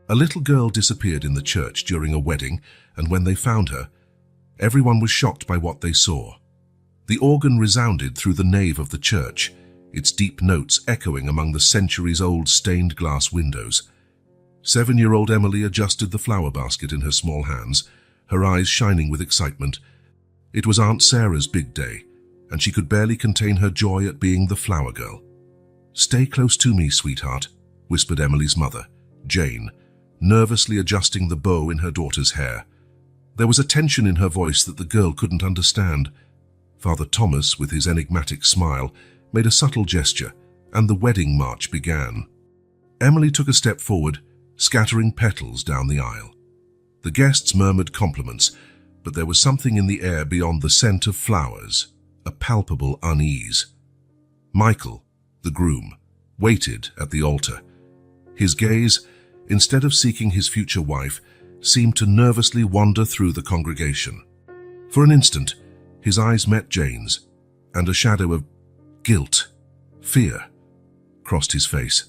A little girl disappeared in the church during a wedding, and when they found her, everyone was shocked by what they saw. The organ resounded through the nave of the church, its deep notes echoing among the centuries-old stained glass windows. 7-year-old Emily adjusted the flower basket in her small hands, her eyes shining with excitement. It was Aunt Sarah's big day, and she could barely contain her joy at being the flower girl. "Stay close to me, sweetheart," whispered Emily's mother, Jane, nervously adjusting the bow in her daughter's hair. There was a tension in her voice that the girl couldn't understand. Father Thomas, with his enigmatic smile, made a subtle gesture, and the wedding march began. Emily took a step forward, scattering petals down the aisle. The guests murmured compliments, but there was something in the air beyond the scent of flowers, a palpable unease. Michael, the groom, waited at the altar. His gaze, instead of seeking his future wife, seemed to nervously wander through the congregation. For an instant, his eyes met Jane's, and a shadow of guilt, fear, crossed his face.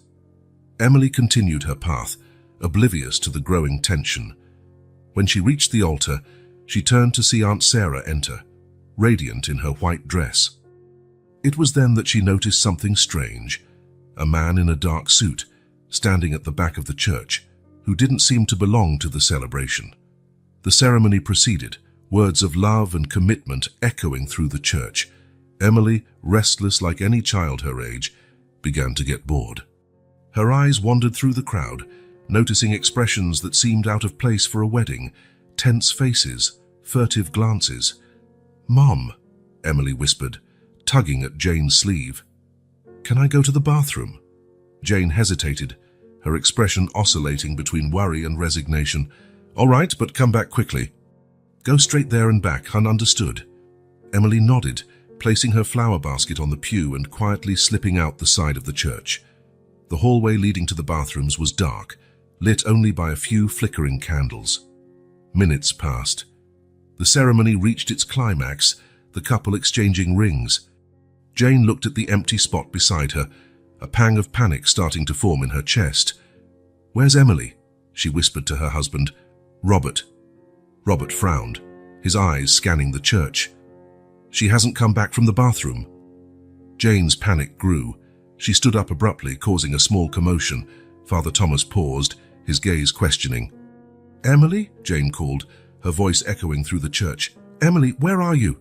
Emily continued her path, oblivious to the growing tension. When she reached the altar, she turned to see Aunt Sarah enter, radiant in her white dress. It was then that she noticed something strange, a man in a dark suit, standing at the back of the church, who didn't seem to belong to the celebration. The ceremony proceeded, words of love and commitment echoing through the church. Emily, restless like any child her age, began to get bored. Her eyes wandered through the crowd, noticing expressions that seemed out of place for a wedding, tense faces, furtive glances. "Mom," Emily whispered, tugging at Jane's sleeve. "Can I go to the bathroom?" Jane hesitated, her expression oscillating between worry and resignation. "All right, but come back quickly." "Go straight there and back, hun, understood." Emily nodded, placing her flower basket on the pew and quietly slipping out the side of the church. The hallway leading to the bathrooms was dark, lit only by a few flickering candles. Minutes passed. The ceremony reached its climax, the couple exchanging rings. Jane looked at the empty spot beside her, a pang of panic starting to form in her chest. "Where's Emily?" she whispered to her husband. "Robert." Robert frowned, his eyes scanning the church. "She hasn't come back from the bathroom." Jane's panic grew. She stood up abruptly, causing a small commotion. Father Thomas paused, his gaze questioning. "Emily?" Jane called, her voice echoing through the church. "Emily, where are you?"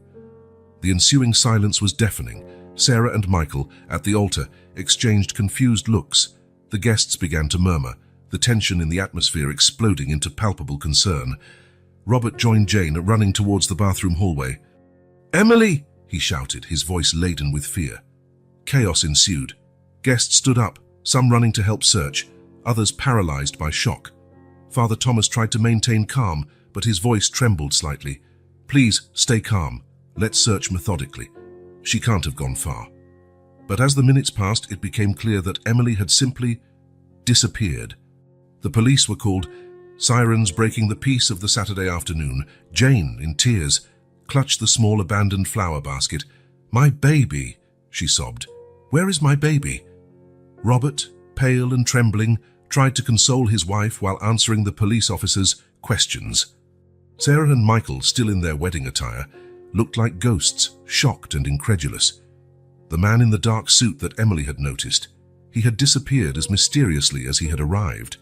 The ensuing silence was deafening. Sarah and Michael, at the altar, exchanged confused looks. The guests began to murmur, the tension in the atmosphere exploding into palpable concern. Robert joined Jane, running towards the bathroom hallway. "Emily!" he shouted, his voice laden with fear. Chaos ensued. Guests stood up, some running to help search, others paralyzed by shock. Father Thomas tried to maintain calm, but his voice trembled slightly. "Please, stay calm. Let's search methodically. She can't have gone far." But as the minutes passed, it became clear that Emily had simply disappeared. The police were called, sirens breaking the peace of the Saturday afternoon. Jane, in tears, clutched the small abandoned flower basket. "My baby," she sobbed. "Where is my baby?" Robert, pale and trembling, tried to console his wife while answering the police officers' questions. Sarah and Michael, still in their wedding attire, looked like ghosts, shocked and incredulous. The man in the dark suit that Emily had noticed, he had disappeared as mysteriously as he had arrived.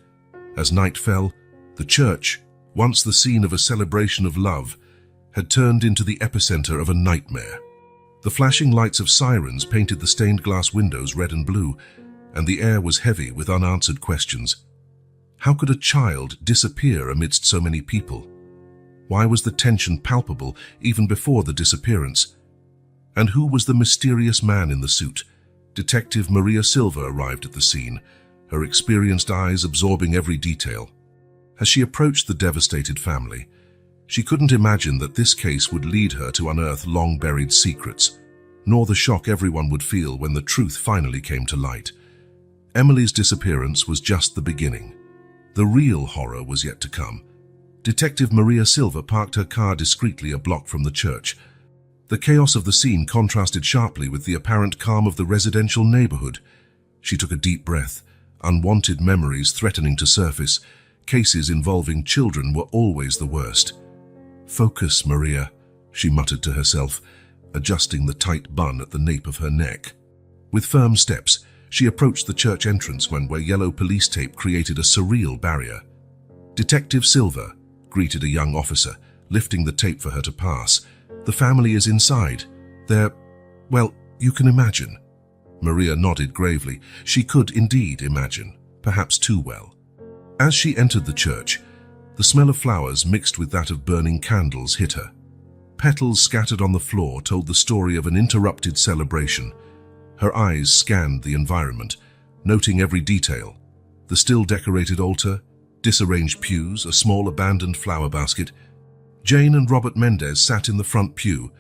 As night fell, the church, once the scene of a celebration of love, had turned into the epicenter of a nightmare. The flashing lights of sirens painted the stained glass windows red and blue, and the air was heavy with unanswered questions. How could a child disappear amidst so many people? Why was the tension palpable even before the disappearance? And who was the mysterious man in the suit? Detective Maria Silva arrived at the scene, her experienced eyes absorbing every detail. As she approached the devastated family, she couldn't imagine that this case would lead her to unearth long-buried secrets, nor the shock everyone would feel when the truth finally came to light. Emily's disappearance was just the beginning. The real horror was yet to come. Detective Maria Silva parked her car discreetly a block from the church. The chaos of the scene contrasted sharply with the apparent calm of the residential neighborhood. She took a deep breath, unwanted memories threatening to surface, Cases involving children were always the worst. "Focus, Maria," she muttered to herself, adjusting the tight bun at the nape of her neck. With firm steps, she approached the church entrance where yellow police tape created a surreal barrier. "Detective Silver," greeted a young officer, lifting the tape for her to pass. "The family is inside. Well, you can imagine." Maria nodded gravely. She could indeed imagine, perhaps too well. As she entered the church, the smell of flowers mixed with that of burning candles hit her. Petals scattered on the floor told the story of an interrupted celebration. Her eyes scanned the environment, noting every detail: the still-decorated altar, disarranged pews, a small abandoned flower basket. Jane and Robert Mendez sat in the front pew,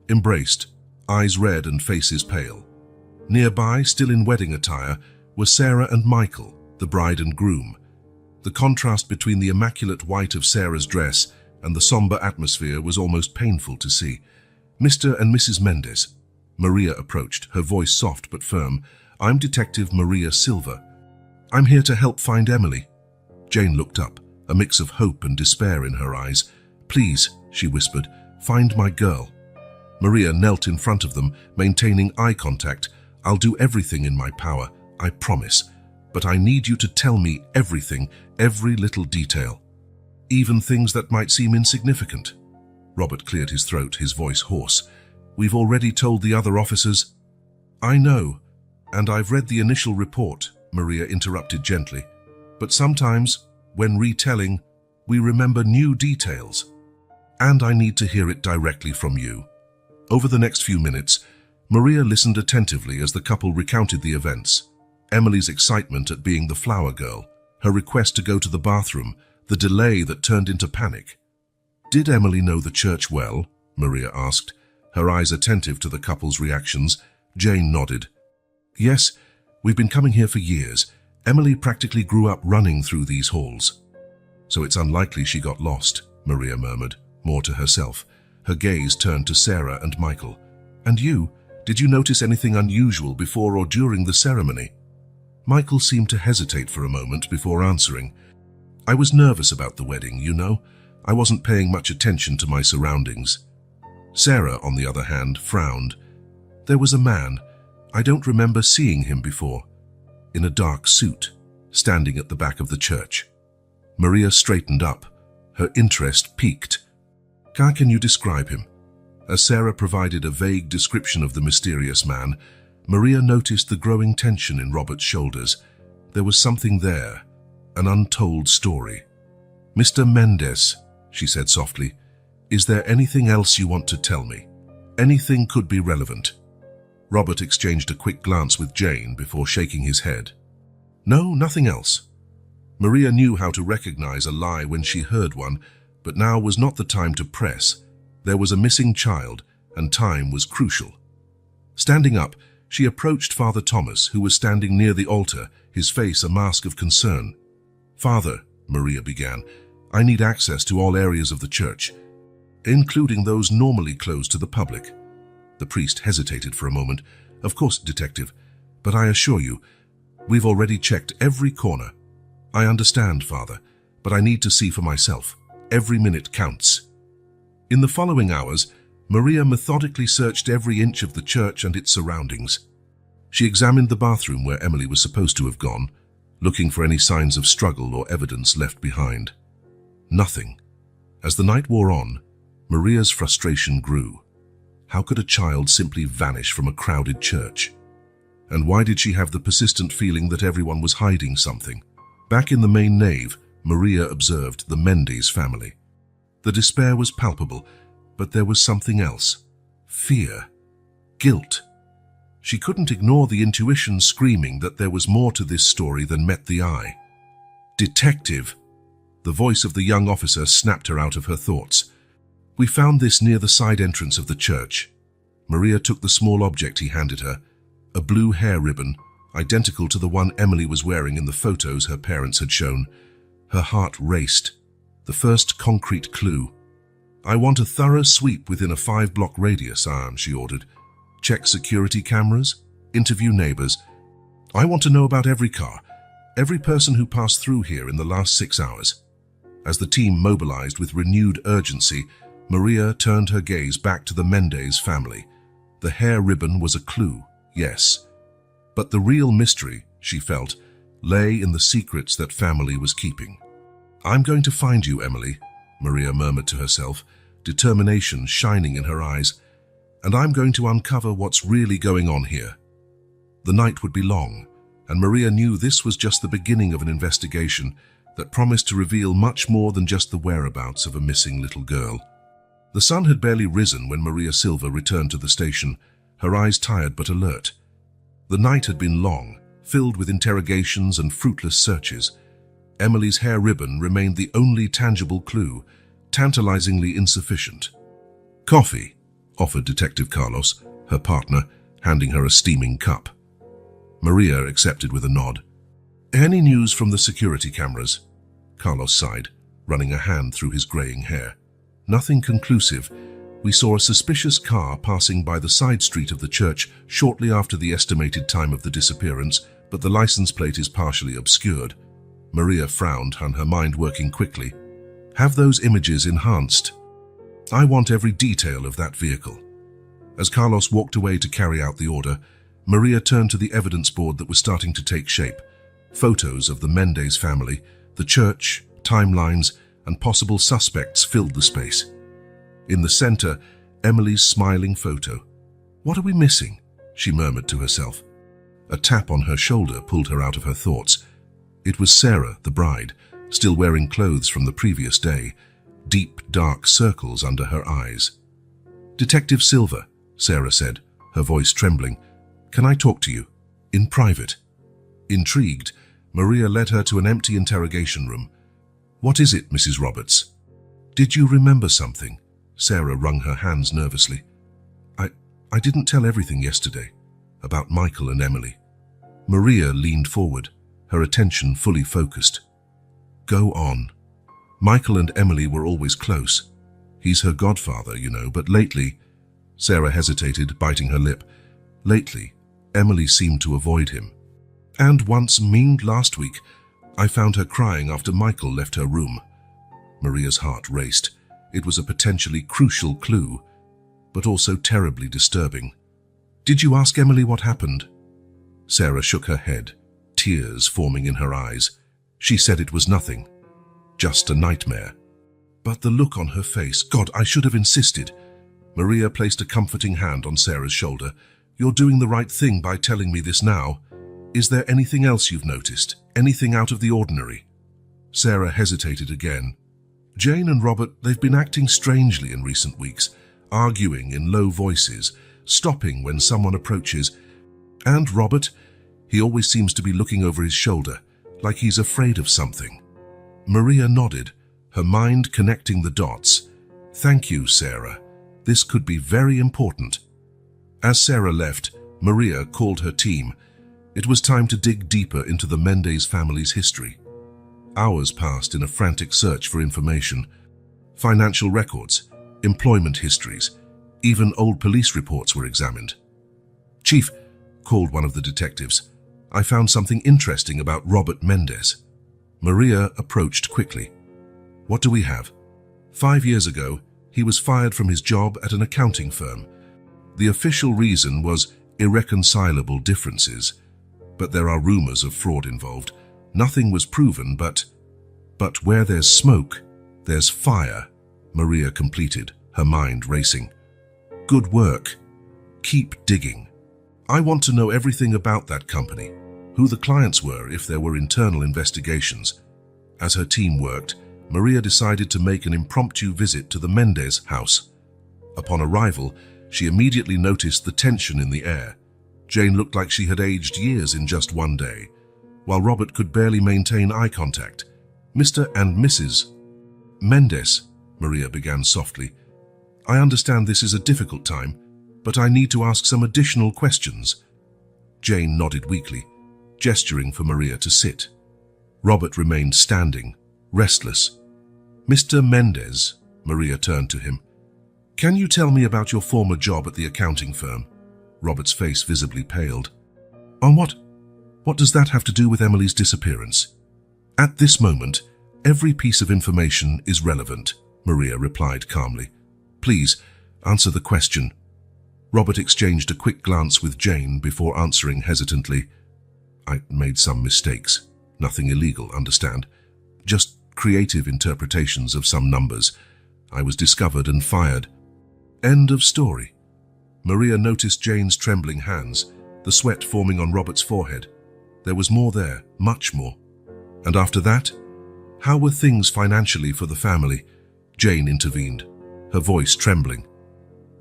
embraced, eyes red and faces pale. Nearby, still in wedding attire, were Sarah and Michael, the bride and groom. The contrast between the immaculate white of Sarah's dress and the somber atmosphere was almost painful to see. "Mr. and Mrs. Mendez," Maria approached, her voice soft but firm. "I'm Detective Maria Silver. I'm here to help find Emily." Jane looked up, a mix of hope and despair in her eyes. "Please," she whispered, "find my girl." Maria knelt in front of them, maintaining eye contact. "I'll do everything in my power, I promise. But I need you to tell me everything, every little detail. Even things that might seem insignificant." Robert cleared his throat, his voice hoarse. "We've already told the other officers." "I know, and I've read the initial report," Maria interrupted gently. "But sometimes, when retelling, we remember new details. And I need to hear it directly from you." Over the next few minutes, Maria listened attentively as the couple recounted the events. Emily's excitement at being the flower girl, her request to go to the bathroom, the delay that turned into panic. "Did Emily know the church well?" Maria asked, her eyes attentive to the couple's reactions. Jane nodded. "Yes, we've been coming here for years. Emily practically grew up running through these halls." "So it's unlikely she got lost," Maria murmured, more to herself. Her gaze turned to Sarah and Michael. "And you? Did you notice anything unusual before or during the ceremony?" Michael seemed to hesitate for a moment before answering. "I was nervous about the wedding, you know. I wasn't paying much attention to my surroundings." Sarah, on the other hand, frowned. "There was a man. I don't remember seeing him before. In a dark suit, standing at the back of the church." Maria straightened up, her interest piqued. "Can you describe him?" As Sarah provided a vague description of the mysterious man, Maria noticed the growing tension in Robert's shoulders. There was something there, an untold story. "Mr. Mendez," she said softly, "is there anything else you want to tell me? Anything could be relevant." Robert exchanged a quick glance with Jane before shaking his head. "No, nothing else." Maria knew how to recognize a lie when she heard one, but now was not the time to press. There was a missing child, and time was crucial. Standing up, she approached Father Thomas, who was standing near the altar, his face a mask of concern. "Father," Maria began, "I need access to all areas of the church, including those normally closed to the public." The priest hesitated for a moment. "Of course, Detective, but I assure you, we've already checked every corner." "I understand, Father, but I need to see for myself. Every minute counts." In the following hours, Maria methodically searched every inch of the church and its surroundings. She examined the bathroom where Emily was supposed to have gone, looking for any signs of struggle or evidence left behind. Nothing. As the night wore on, Maria's frustration grew. How could a child simply vanish from a crowded church? And why did she have the persistent feeling that everyone was hiding something? Back in the main nave, Maria observed the Mendez family. The despair was palpable, but there was something else. Fear. Guilt. She couldn't ignore the intuition screaming that there was more to this story than met the eye. "Detective!" The voice of the young officer snapped her out of her thoughts. "We found this near the side entrance of the church." Maria took the small object he handed her, a blue hair ribbon, identical to the one Emily was wearing in the photos her parents had shown. Her heart raced. The first concrete clue. "I want a thorough sweep within a 5-block radius," she ordered. "Check security cameras, interview neighbors. I want to know about every car, Every person who passed through here in the last 6 hours. As the team mobilized with renewed urgency, Maria turned her gaze back to the Mendez family. The hair ribbon was a clue, yes. But the real mystery, she felt, lay in the secrets that family was keeping. "I'm going to find you, Emily," Maria murmured to herself, determination shining in her eyes. "And I'm going to uncover what's really going on here." The night would be long, and Maria knew this was just the beginning of an investigation that promised to reveal much more than just the whereabouts of a missing little girl. The sun had barely risen when Maria Silva returned to the station, her eyes tired but alert. The night had been long, filled with interrogations and fruitless searches. Emily's hair ribbon remained the only tangible clue, tantalizingly insufficient. "Coffee," offered Detective Carlos, her partner, handing her a steaming cup. Maria accepted with a nod. "Any news from the security cameras?" Carlos sighed, running a hand through his graying hair. "Nothing conclusive. We saw a suspicious car passing by the side street of the church shortly after the estimated time of the disappearance, but the license plate is partially obscured." Maria frowned, and her mind working quickly. "Have those images enhanced? I want every detail of that vehicle." As Carlos walked away to carry out the order, Maria turned to the evidence board that was starting to take shape. Photos of the Mendez family, the church, timelines, and possible suspects filled the space. In the center, Emily's smiling photo. "What are we missing?" she murmured to herself. A tap on her shoulder pulled her out of her thoughts. It was Sarah, the bride, still wearing clothes from the previous day, deep, dark circles under her eyes. "Detective Silva," Sarah said, her voice trembling. "Can I talk to you? In private?" Intrigued, Maria led her to an empty interrogation room. "What is it, Mrs. Roberts?" "Did you remember something?" Sarah wrung her hands nervously. I didn't tell everything yesterday, about Michael and Emily." Maria leaned forward, her attention fully focused. "Go on." "Michael and Emily were always close. He's her godfather, you know, but lately—" Sarah hesitated, biting her lip. "Lately, Emily seemed to avoid him. And once, last week, I found her crying after Michael left her room." Maria's heart raced. It was a potentially crucial clue, but also terribly disturbing. "Did you ask Emily what happened?" Sarah shook her head, tears forming in her eyes. She said it was nothing, just a nightmare. But the look on her face, God, I should have insisted. Maria placed a comforting hand on Sarah's shoulder. "You're doing the right thing by telling me this now. Is there anything else you've noticed? Anything out of the ordinary?" Sarah hesitated again. "Jane and Robert, they've been acting strangely in recent weeks, arguing in low voices, stopping when someone approaches. And Robert, he always seems to be looking over his shoulder, like he's afraid of something." Maria nodded, her mind connecting the dots. "Thank you, Sarah. This could be very important." As Sarah left, Maria called her team. It was time to dig deeper into the Mendez family's history. Hours passed in a frantic search for information. Financial records, employment histories, even old police reports were examined. "Chief," called one of the detectives, "I found something interesting about Robert Mendez." Maria approached quickly. "What do we have?" 5 years ago, he was fired from his job at an accounting firm. The official reason was irreconcilable differences, but there are rumors of fraud involved. Nothing was proven, but where there's smoke, there's fire, Maria completed, her mind racing. "Good work. Keep digging. I want to know everything about that company, who the clients were if there were internal investigations." As her team worked, Maria decided to make an impromptu visit to the Mendez house. Upon arrival, she immediately noticed the tension in the air. Jane looked like she had aged years in just one day, while Robert could barely maintain eye contact. "Mr. and Mrs. Mendez," Maria began softly, "I understand this is a difficult time, but I need to ask some additional questions." Jane nodded weakly, gesturing for Maria to sit. Robert remained standing, restless. "Mr. Mendez," Maria turned to him, "can you tell me about your former job at the accounting firm?" Robert's face visibly paled. "On what?" What does that have to do with Emily's disappearance? At this moment, every piece of information is relevant, Maria replied calmly. Please, answer the question. Robert exchanged a quick glance with Jane before answering hesitantly. I made some mistakes. Nothing illegal, understand? Just creative interpretations of some numbers. I was discovered and fired. End of story. Maria noticed Jane's trembling hands, the sweat forming on Robert's forehead. There was more there, much more. And after that? How were things financially for the family? Jane intervened, her voice trembling.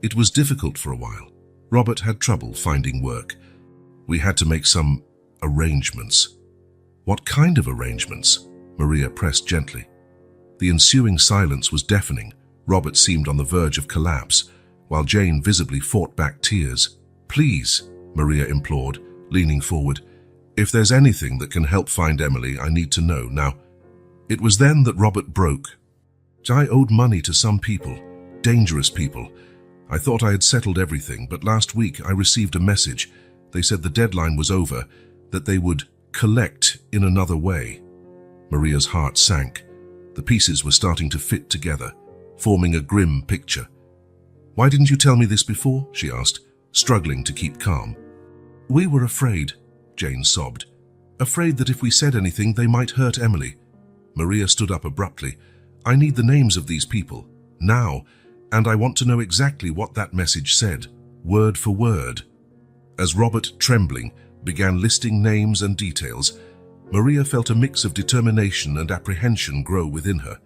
It was difficult for a while. Robert had trouble finding work. We had to make some arrangements. What kind of arrangements? Maria pressed gently. The ensuing silence was deafening. Robert seemed on the verge of collapse, while Jane visibly fought back tears. Please, Maria implored, leaning forward. If there's anything that can help find Emily, I need to know now. It was then that Robert broke. I owed money to some people, dangerous people. I thought I had settled everything, but last week I received a message. They said the deadline was over, that they would collect in another way. Maria's heart sank. The pieces were starting to fit together, forming a grim picture. Why didn't you tell me this before? She asked, struggling to keep calm. We were afraid, Jane sobbed. Afraid that if we said anything, they might hurt Emily. Maria stood up abruptly. I need the names of these people, now, and I want to know exactly what that message said, word for word. As Robert, trembling, began listing names and details, Maria felt a mix of determination and apprehension grow within her.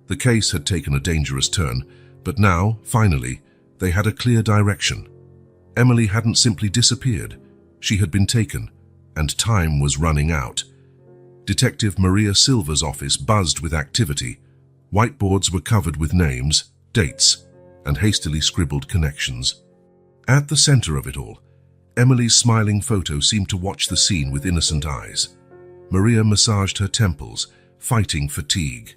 The case had taken a dangerous turn, but now, finally, they had a clear direction. Emily hadn't simply disappeared. She had been taken, and time was running out. Detective Maria Silva's office buzzed with activity. Whiteboards were covered with names, dates, and hastily scribbled connections. At the center of it all, Emily's smiling photo seemed to watch the scene with innocent eyes. Maria massaged her temples, fighting fatigue.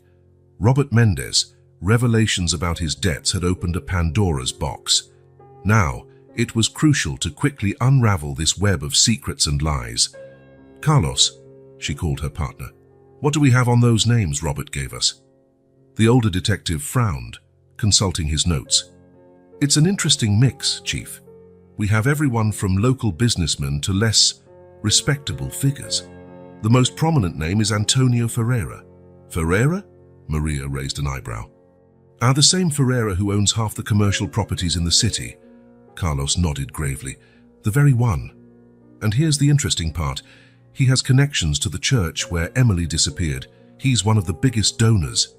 Robert Mendez, revelations about his debts had opened a Pandora's box. Now, it was crucial to quickly unravel this web of secrets and lies. Carlos, she called her partner. What do we have on those names Robert gave us? The older detective frowned, consulting his notes. It's an interesting mix, Chief. We have everyone from local businessmen to less respectable figures. The most prominent name is Antonio Ferreira. Ferreira? Maria raised an eyebrow. The same Ferreira who owns half the commercial properties in the city. Carlos nodded gravely. The very one. And here's the interesting part. He has connections to the church where Emily disappeared. He's one of the biggest donors.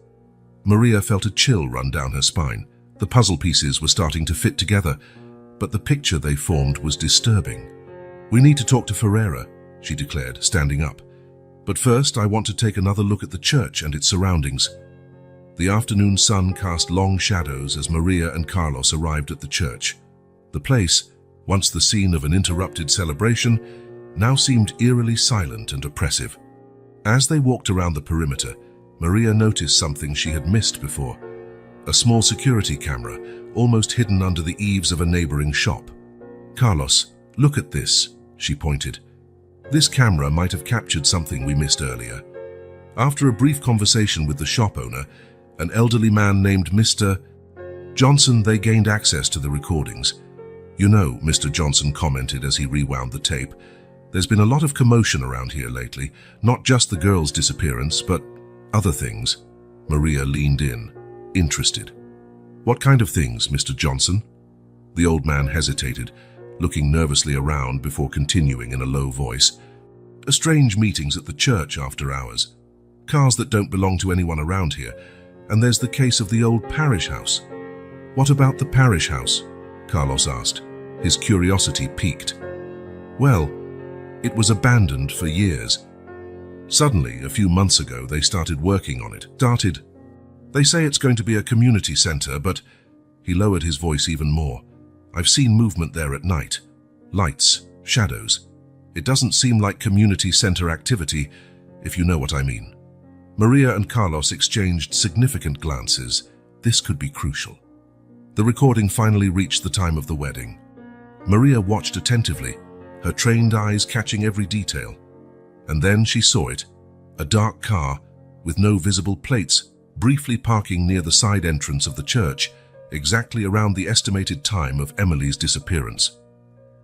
Maria felt a chill run down her spine. The puzzle pieces were starting to fit together, but the picture they formed was disturbing. We need to talk to Ferreira, she declared, standing up. But first, I want to take another look at the church and its surroundings. The afternoon sun cast long shadows as Maria and Carlos arrived at the church. The place, once the scene of an interrupted celebration, now seemed eerily silent and oppressive. As they walked around the perimeter, Maria noticed something she had missed before. A small security camera, almost hidden under the eaves of a neighboring shop. Carlos, look at this, she pointed. This camera might have captured something we missed earlier. After a brief conversation with the shop owner, an elderly man named Mr. Johnson, they gained access to the recordings. You know, Mr. Johnson commented as he rewound the tape, there's been a lot of commotion around here lately, not just the girl's disappearance, but other things. Maria leaned in, interested. What kind of things, Mr. Johnson? The old man hesitated, looking nervously around before continuing in a low voice. Strange meetings at the church after hours. Cars that don't belong to anyone around here. And there's the case of the old parish house. What about the parish house? Carlos asked, his curiosity piqued. Well, it was abandoned for years. Suddenly, a few months ago, they started working on it. They say it's going to be a community center, but he lowered his voice even more. I've seen movement there at night. Lights, shadows. It doesn't seem like community center activity, if you know what I mean. Maria and Carlos exchanged significant glances. This could be crucial. The recording finally reached the time of the wedding. Maria watched attentively, her trained eyes catching every detail. And then she saw it, a dark car with no visible plates, briefly parking near the side entrance of the church, exactly around the estimated time of Emily's disappearance.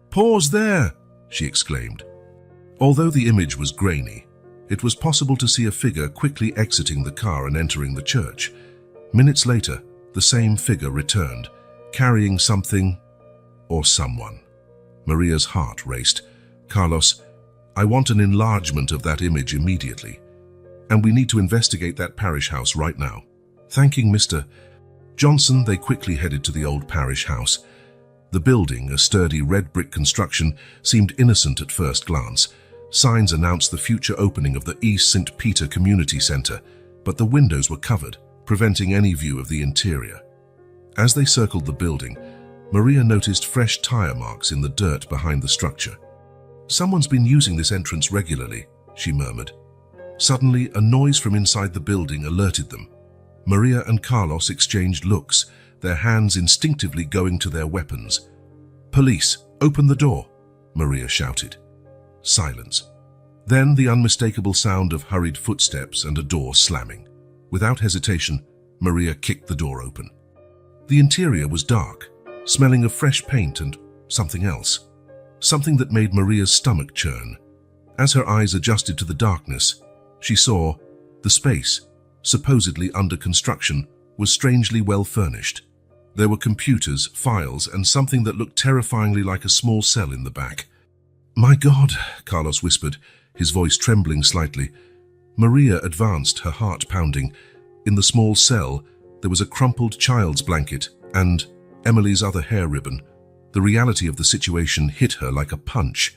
"Pause there!" she exclaimed. Although the image was grainy, it was possible to see a figure quickly exiting the car and entering the church. Minutes later, the same figure returned, carrying something or someone. Maria's heart raced. "Carlos, I want an enlargement of that image immediately, and we need to investigate that parish house right now." Thanking Mr. Johnson, they quickly headed to the old parish house. The building, a sturdy red brick construction, seemed innocent at first glance. Signs announced the future opening of the East St. Peter Community Center, but the windows were covered, preventing any view of the interior. As they circled the building, Maria noticed fresh tire marks in the dirt behind the structure. "Someone's been using this entrance regularly," she murmured. Suddenly, a noise from inside the building alerted them. Maria and Carlos exchanged looks, their hands instinctively going to their weapons. "Police, open the door," Maria shouted. Silence. Then the unmistakable sound of hurried footsteps and a door slamming. Without hesitation, Maria kicked the door open. The interior was dark, smelling of fresh paint and something else. Something that made Maria's stomach churn. As her eyes adjusted to the darkness, she saw the space, supposedly under construction, was strangely well furnished. There were computers, files, and something that looked terrifyingly like a small cell in the back. "My God," Carlos whispered, his voice trembling slightly. Maria advanced, her heart pounding. In the small cell, there was a crumpled child's blanket and Emily's other hair ribbon. The reality of the situation hit her like a punch.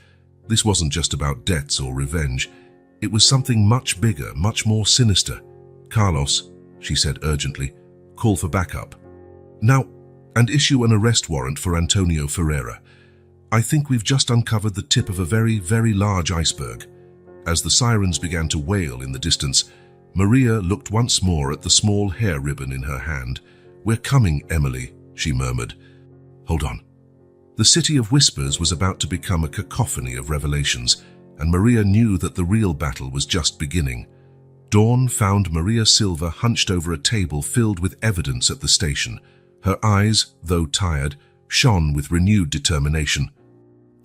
This wasn't just about debts or revenge. It was something much bigger, much more sinister. "Carlos," she said urgently, "call for backup. Now, and issue an arrest warrant for Antonio Ferreira. I think we've just uncovered the tip of a very, very large iceberg." As the sirens began to wail in the distance, Maria looked once more at the small hair ribbon in her hand. "We're coming, Emily," she murmured. "Hold on." The city of whispers was about to become a cacophony of revelations, and Maria knew that the real battle was just beginning. Dawn found Maria Silva hunched over a table filled with evidence at the station. Her eyes, though tired, shone with renewed determination.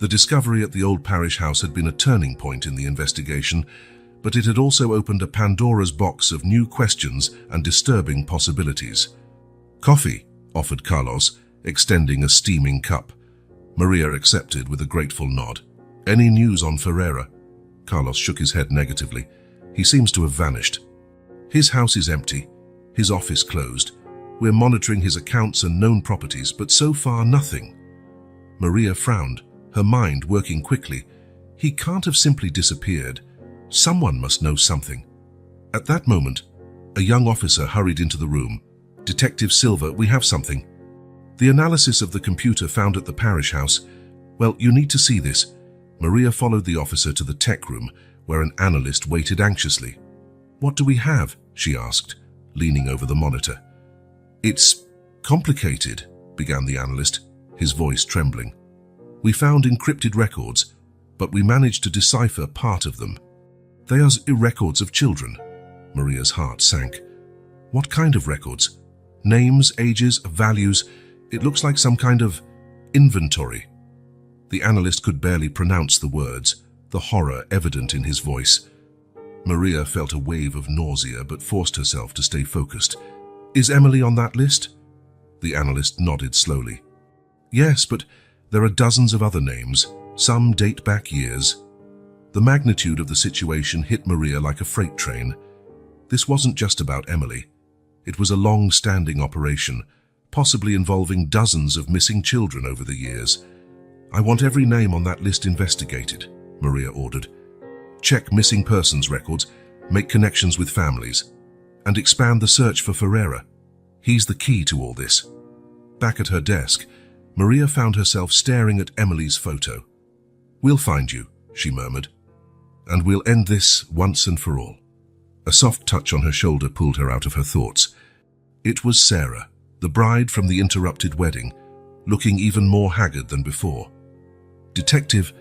The discovery at the old parish house had been a turning point in the investigation, but it had also opened a Pandora's box of new questions and disturbing possibilities. "Coffee," offered Carlos, extending a steaming cup. Maria accepted with a grateful nod. "Any news on Ferreira?" Carlos shook his head negatively. "He seems to have vanished. His house is empty, his office closed. We're monitoring his accounts and known properties, but so far nothing." Maria frowned, her mind working quickly. He can't have simply disappeared. Someone must know something. At that moment, a young officer hurried into the room. "Detective Silva, we have something." The analysis of the computer found at the parish house. "Well, you need to see this." Maria followed the officer to the tech room, where an analyst waited anxiously. "What do we have?" she asked, leaning over the monitor. "It's complicated," began the analyst, his voice trembling. "We found encrypted records, but we managed to decipher part of them. They are records of children." Maria's heart sank. "What kind of records? Names, ages, values? It looks like some kind of inventory." The analyst could barely pronounce the words, the horror evident in his voice. Maria felt a wave of nausea but forced herself to stay focused. "Is Emily on that list?" The analyst nodded slowly. "Yes, but there are dozens of other names. Some date back years." The magnitude of the situation hit Maria like a freight train. This wasn't just about Emily. It was a long-standing operation, possibly involving dozens of missing children over the years. "I want every name on that list investigated," Maria ordered. "Check missing persons records, make connections with families, and expand the search for Ferreira. He's the key to all this." Back at her desk, Maria found herself staring at Emily's photo. "We'll find you," she murmured, "and we'll end this once and for all." A soft touch on her shoulder pulled her out of her thoughts. It was Sarah, the bride from the interrupted wedding, looking even more haggard than before. "Detective,"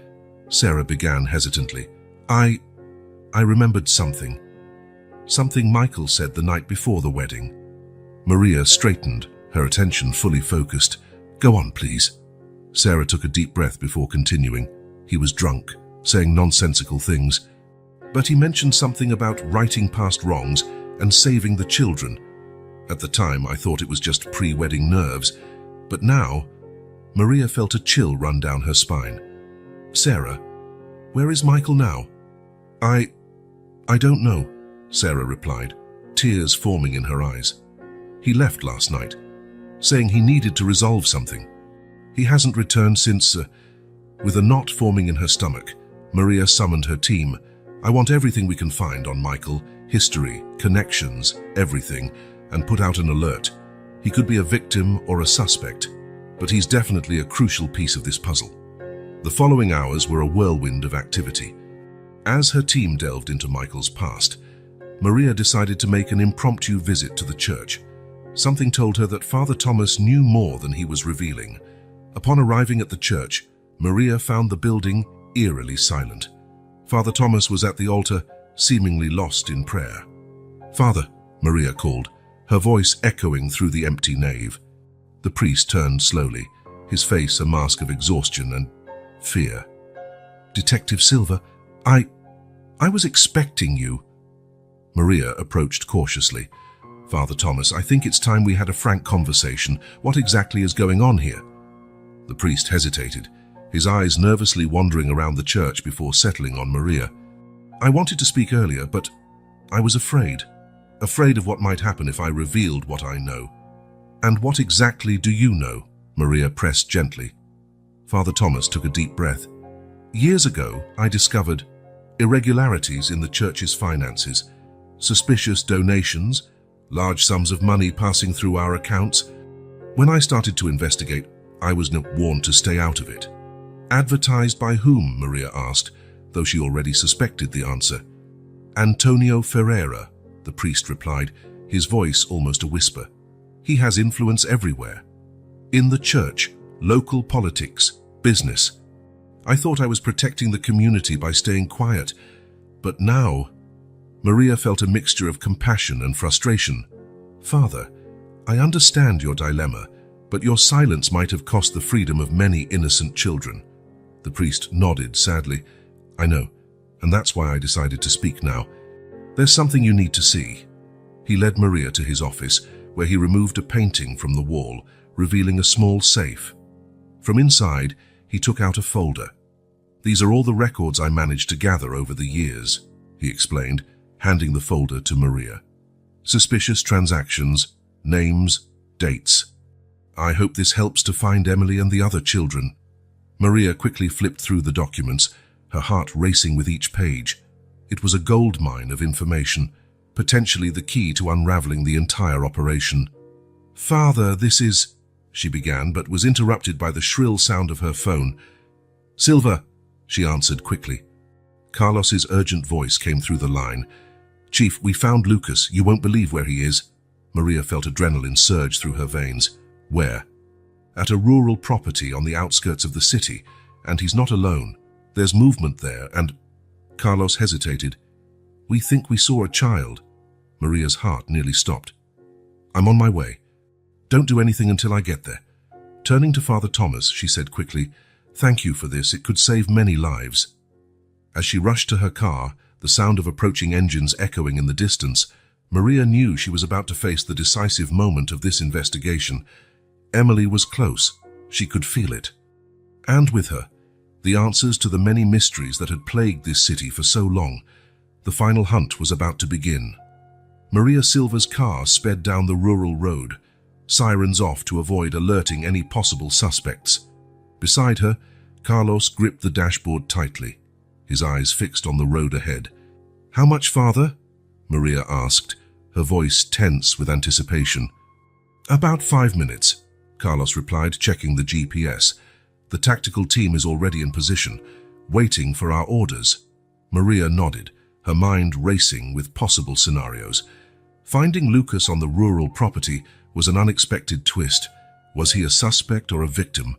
Sarah began hesitantly, I remembered something. Something Michael said the night before the wedding. Maria straightened, her attention fully focused. Go on, please. Sarah took a deep breath before continuing. He was drunk, saying nonsensical things. But he mentioned something about righting past wrongs and saving the children. At the time, I thought it was just pre-wedding nerves, but now, Maria felt a chill run down her spine. Sarah, where is Michael now? I don't know, Sarah replied, tears forming in her eyes. He left last night, saying he needed to resolve something. He hasn't returned since. With a knot forming in her stomach, Maria summoned her team. I want everything we can find on Michael, history, connections, everything, and put out an alert. He could be a victim or a suspect, but he's definitely a crucial piece of this puzzle. The following hours were a whirlwind of activity. As her team delved into Michael's past, Maria decided to make an impromptu visit to the church. Something told her that Father Thomas knew more than he was revealing. Upon arriving at the church, Maria found the building eerily silent. Father Thomas was at the altar, seemingly lost in prayer. Father, Maria called, her voice echoing through the empty nave. The priest turned slowly, his face a mask of exhaustion and fear. Detective Silver, I was expecting you. Maria approached cautiously. Father Thomas, I think it's time we had a frank conversation. What exactly is going on here? The priest hesitated, his eyes nervously wandering around the church before settling on Maria. I wanted to speak earlier, but I was afraid of what might happen if I revealed what I know. And what exactly do you know? Maria pressed gently. Father Thomas took a deep breath. Years ago, I discovered irregularities in the church's finances, suspicious donations, large sums of money passing through our accounts. When I started to investigate, I was warned to stay out of it. Advertised by whom? Maria asked, though she already suspected the answer. Antonio Ferreira, the priest replied, his voice almost a whisper. He has influence everywhere. In the church, local politics, business. I thought I was protecting the community by staying quiet, but now... Maria felt a mixture of compassion and frustration. Father, I understand your dilemma, but your silence might have cost the freedom of many innocent children. The priest nodded sadly. I know, and that's why I decided to speak now. There's something you need to see. He led Maria to his office, where he removed a painting from the wall, revealing a small safe. From inside, he took out a folder. These are all the records I managed to gather over the years, he explained, handing the folder to Maria. Suspicious transactions, names, dates. I hope this helps to find Emily and the other children. Maria quickly flipped through the documents, her heart racing with each page. It was a goldmine of information, potentially the key to unraveling the entire operation. Father, this is... she began, but was interrupted by the shrill sound of her phone. Silver, she answered quickly. Carlos's urgent voice came through the line. Chief, we found Lucas. You won't believe where he is. Maria felt adrenaline surge through her veins. Where? At a rural property on the outskirts of the city, and he's not alone. There's movement there, and... Carlos hesitated. We think we saw a child. Maria's heart nearly stopped. I'm on my way. Don't do anything until I get there. Turning to Father Thomas, she said quickly, Thank you for this. It could save many lives. As she rushed to her car, the sound of approaching engines echoing in the distance, Maria knew she was about to face the decisive moment of this investigation. Emily was close. She could feel it. And with her, the answers to the many mysteries that had plagued this city for so long. The final hunt was about to begin. Maria Silva's car sped down the rural road, sirens off to avoid alerting any possible suspects. Beside her, Carlos gripped the dashboard tightly, his eyes fixed on the road ahead. How much farther? Maria asked, her voice tense with anticipation. About 5 minutes, Carlos replied, checking the GPS. The tactical team is already in position, waiting for our orders. Maria nodded, her mind racing with possible scenarios. Finding Lucas on the rural property was an unexpected twist. Was he a suspect or a victim?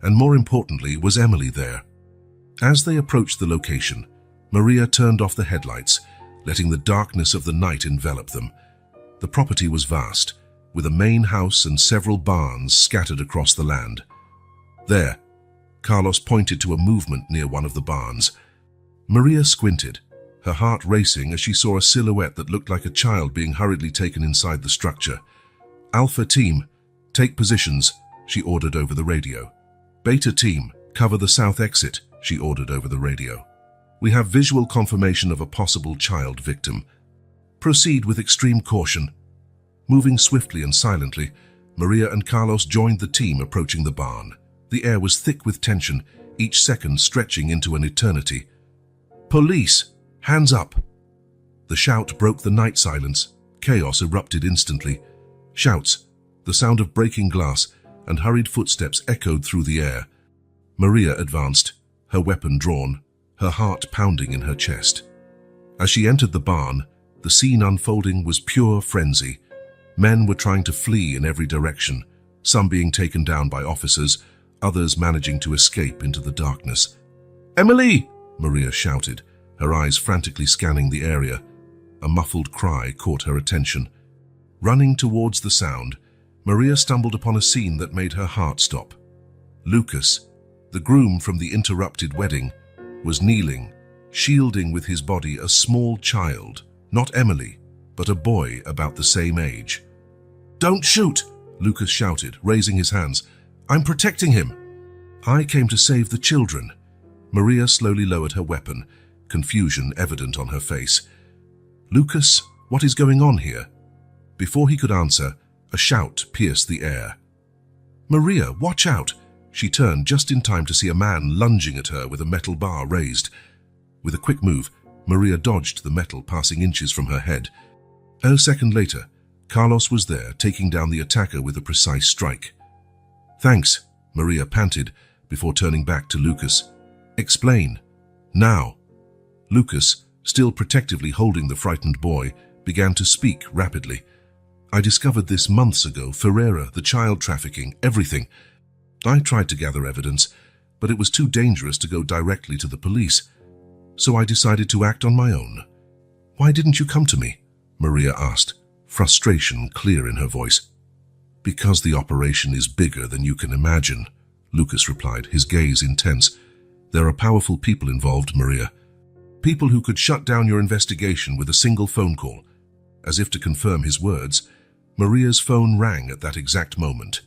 And more importantly, was Emily there? As they approached the location, Maria turned off the headlights, letting the darkness of the night envelop them. The property was vast, with a main house and several barns scattered across the land. There, Carlos pointed to a movement near one of the barns. Maria squinted, her heart racing as she saw a silhouette that looked like a child being hurriedly taken inside the structure. "Alpha team, take positions," she ordered over the radio. "Beta team, cover the south exit," she ordered over the radio. "We have visual confirmation of a possible child victim. Proceed with extreme caution." Moving swiftly and silently, Maria and Carlos joined the team approaching the barn. The air was thick with tension, each second stretching into an eternity. "Police! Hands up!" The shout broke the night silence. Chaos erupted instantly. Shouts, the sound of breaking glass, and hurried footsteps echoed through the air. Maria advanced, her weapon drawn, her heart pounding in her chest. As she entered the barn, the scene unfolding was pure frenzy. Men were trying to flee in every direction, some being taken down by officers, others managing to escape into the darkness. "Emily!" Maria shouted, her eyes frantically scanning the area. A muffled cry caught her attention. Running towards the sound, Maria stumbled upon a scene that made her heart stop. Lucas, the groom from the interrupted wedding, was kneeling, shielding with his body a small child, not Emily, but a boy about the same age. "Don't shoot!" Lucas shouted, raising his hands. "I'm protecting him." "I came to save the children." Maria slowly lowered her weapon, confusion evident on her face. "Lucas, what is going on here?" Before he could answer, a shout pierced the air. "Maria, watch out!" She turned just in time to see a man lunging at her with a metal bar raised. With a quick move, Maria dodged the metal passing inches from her head. A second later, Carlos was there, taking down the attacker with a precise strike. "Thanks," Maria panted before turning back to Lucas. "Explain. Now." Lucas, still protectively holding the frightened boy, began to speak rapidly. "I discovered this months ago, Ferreira, the child trafficking, everything. I tried to gather evidence, but it was too dangerous to go directly to the police. So I decided to act on my own." "Why didn't you come to me?" Maria asked, frustration clear in her voice. "Because the operation is bigger than you can imagine," Lucas replied, his gaze intense. "There are powerful people involved, Maria. People who could shut down your investigation with a single phone call." As if to confirm his words, Maria's phone rang at that exact moment.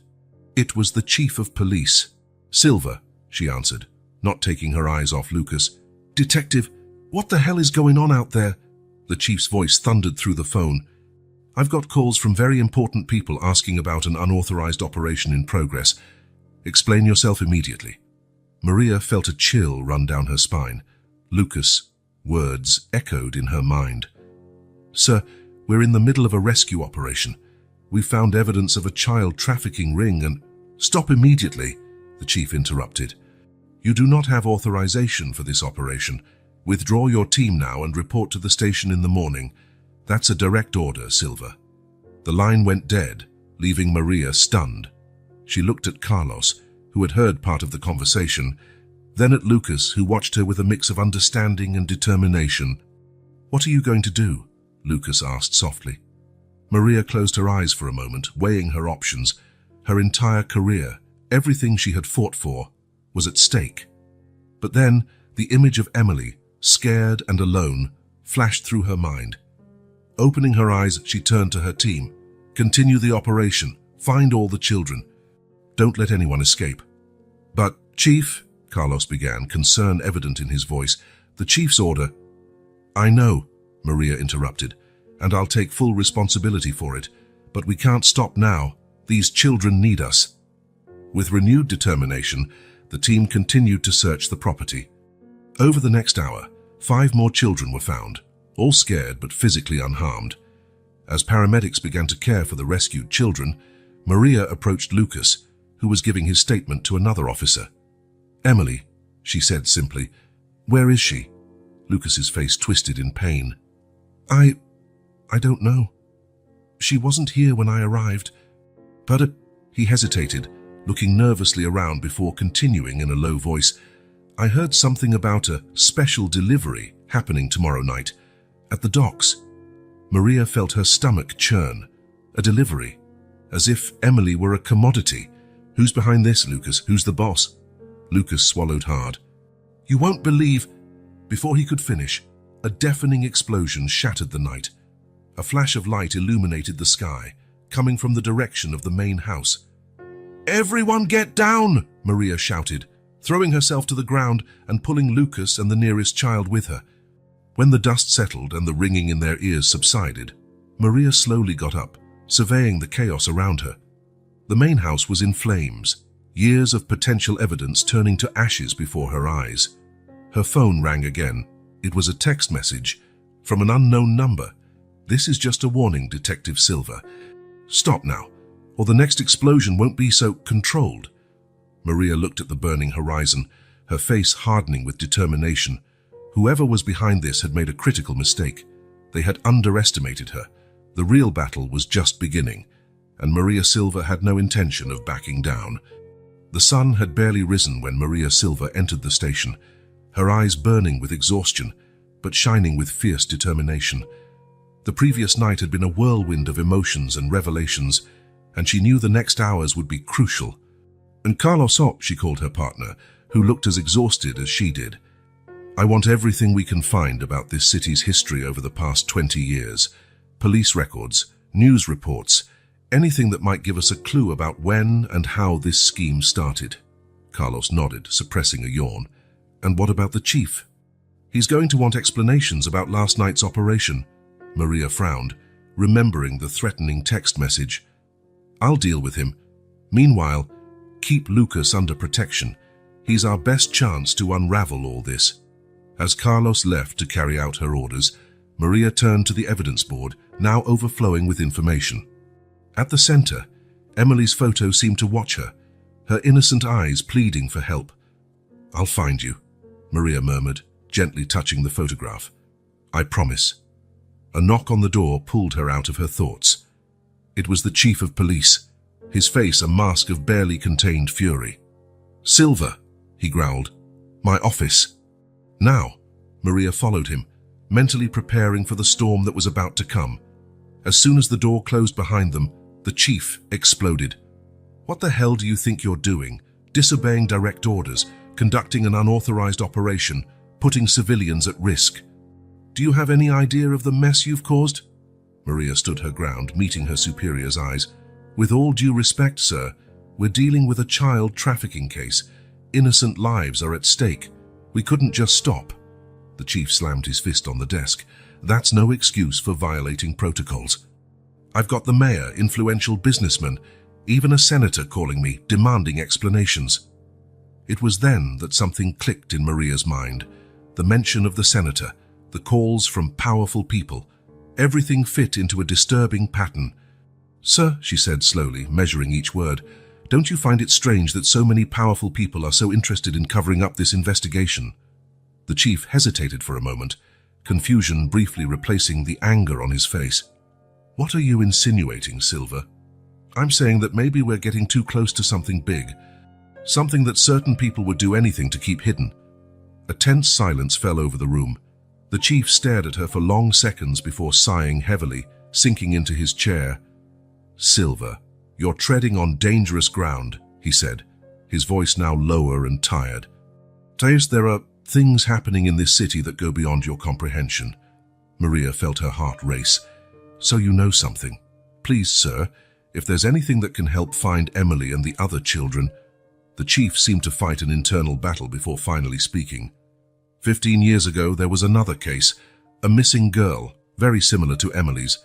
It was the chief of police. "Silva," she answered, not taking her eyes off Lucas. "Detective, what the hell is going on out there?" The chief's voice thundered through the phone. "I've got calls from very important people asking about an unauthorized operation in progress. Explain yourself immediately." Maria felt a chill run down her spine. Lucas' words echoed in her mind. "Sir, we're in the middle of a rescue operation. We found evidence of a child trafficking ring and—" "Stop immediately," the chief interrupted. "You do not have authorization for this operation. Withdraw your team now and report to the station in the morning. That's a direct order, Silva." The line went dead, leaving Maria stunned. She looked at Carlos, who had heard part of the conversation, then at Lucas, who watched her with a mix of understanding and determination. "What are you going to do?" Lucas asked softly. Maria closed her eyes for a moment, weighing her options. Her entire career, everything she had fought for, was at stake. But then, the image of Emily, scared and alone, flashed through her mind. Opening her eyes, she turned to her team. "Continue the operation. Find all the children. Don't let anyone escape." "But, Chief," Carlos began, concern evident in his voice, "the chief's order—" "I know," Maria interrupted, "and I'll take full responsibility for it. But we can't stop now. These children need us." With renewed determination, the team continued to search the property. Over the next hour, 5 more children were found, all scared but physically unharmed. As paramedics began to care for the rescued children, Maria approached Lucas, who was giving his statement to another officer. "Emily," she said simply. "Where is she?" Lucas's face twisted in pain. I don't know. She wasn't here when I arrived." "But he hesitated, looking nervously around before continuing in a low voice. "I heard something about a special delivery happening tomorrow night. At the docks. Maria felt her stomach churn. A delivery. As if Emily were a commodity. Who's behind this, Lucas? Who's the boss? Lucas swallowed hard. You won't believe... Before he could finish, a deafening explosion shattered the night. A flash of light illuminated the sky, coming from the direction of the main house. Everyone get down! Maria shouted, throwing herself to the ground and pulling Lucas and the nearest child with her. When the dust settled and the ringing in their ears subsided, Maria slowly got up, surveying the chaos around her. The main house was in flames, years of potential evidence turning to ashes before her eyes. Her phone rang again. It was a text message from an unknown number. This is just a warning, Detective Silver. Stop now, or the next explosion won't be so controlled. Maria looked at the burning horizon, her face hardening with determination. Whoever was behind this had made a critical mistake. They had underestimated her. The real battle was just beginning, and Maria Silver had no intention of backing down. The sun had barely risen when Maria Silver entered the station, her eyes burning with exhaustion, but shining with fierce determination. The previous night had been a whirlwind of emotions and revelations, and she knew the next hours would be crucial. And Carlos, she called her partner, who looked as exhausted as she did. I want everything we can find about this city's history over the past 20 years. Police records, news reports, anything that might give us a clue about when and how this scheme started. Carlos nodded, suppressing a yawn. And what about the chief? He's going to want explanations about last night's operation. Maria frowned, remembering the threatening text message. I'll deal with him. Meanwhile, keep Lucas under protection. He's our best chance to unravel all this. As Carlos left to carry out her orders, Maria turned to the evidence board, now overflowing with information. At the center, Emily's photo seemed to watch her, her innocent eyes pleading for help. I'll find you, Maria murmured, gently touching the photograph. I promise. A knock on the door pulled her out of her thoughts. It was the chief of police, his face a mask of barely contained fury. Silver, he growled. My office. Now, Maria followed him, mentally preparing for the storm that was about to come. As soon as the door closed behind them, the chief exploded. What the hell do you think you're doing? Disobeying direct orders, conducting an unauthorized operation, putting civilians at risk. Do you have any idea of the mess you've caused? Maria stood her ground, meeting her superior's eyes. With all due respect, sir, we're dealing with a child trafficking case. Innocent lives are at stake. We couldn't just stop. The chief slammed his fist on the desk. That's no excuse for violating protocols. I've got the mayor, influential businessmen, even a senator calling me, demanding explanations. It was then that something clicked in Maria's mind. The mention of the senator, the calls from powerful people. Everything fit into a disturbing pattern. Sir, she said slowly, measuring each word, don't you find it strange that so many powerful people are so interested in covering up this investigation? The chief hesitated for a moment, confusion briefly replacing the anger on his face. What are you insinuating, Silver? I'm saying that maybe we're getting too close to something big, something that certain people would do anything to keep hidden. A tense silence fell over the room. The chief stared at her for long seconds before sighing heavily, sinking into his chair. Silver, you're treading on dangerous ground, he said, his voice now lower and tired. Taos, there are things happening in this city that go beyond your comprehension. Maria felt her heart race. So you know something. Please, sir, if there's anything that can help find Emily and the other children. The chief seemed to fight an internal battle before finally speaking. 15 years ago, there was another case, a missing girl, very similar to Emily's.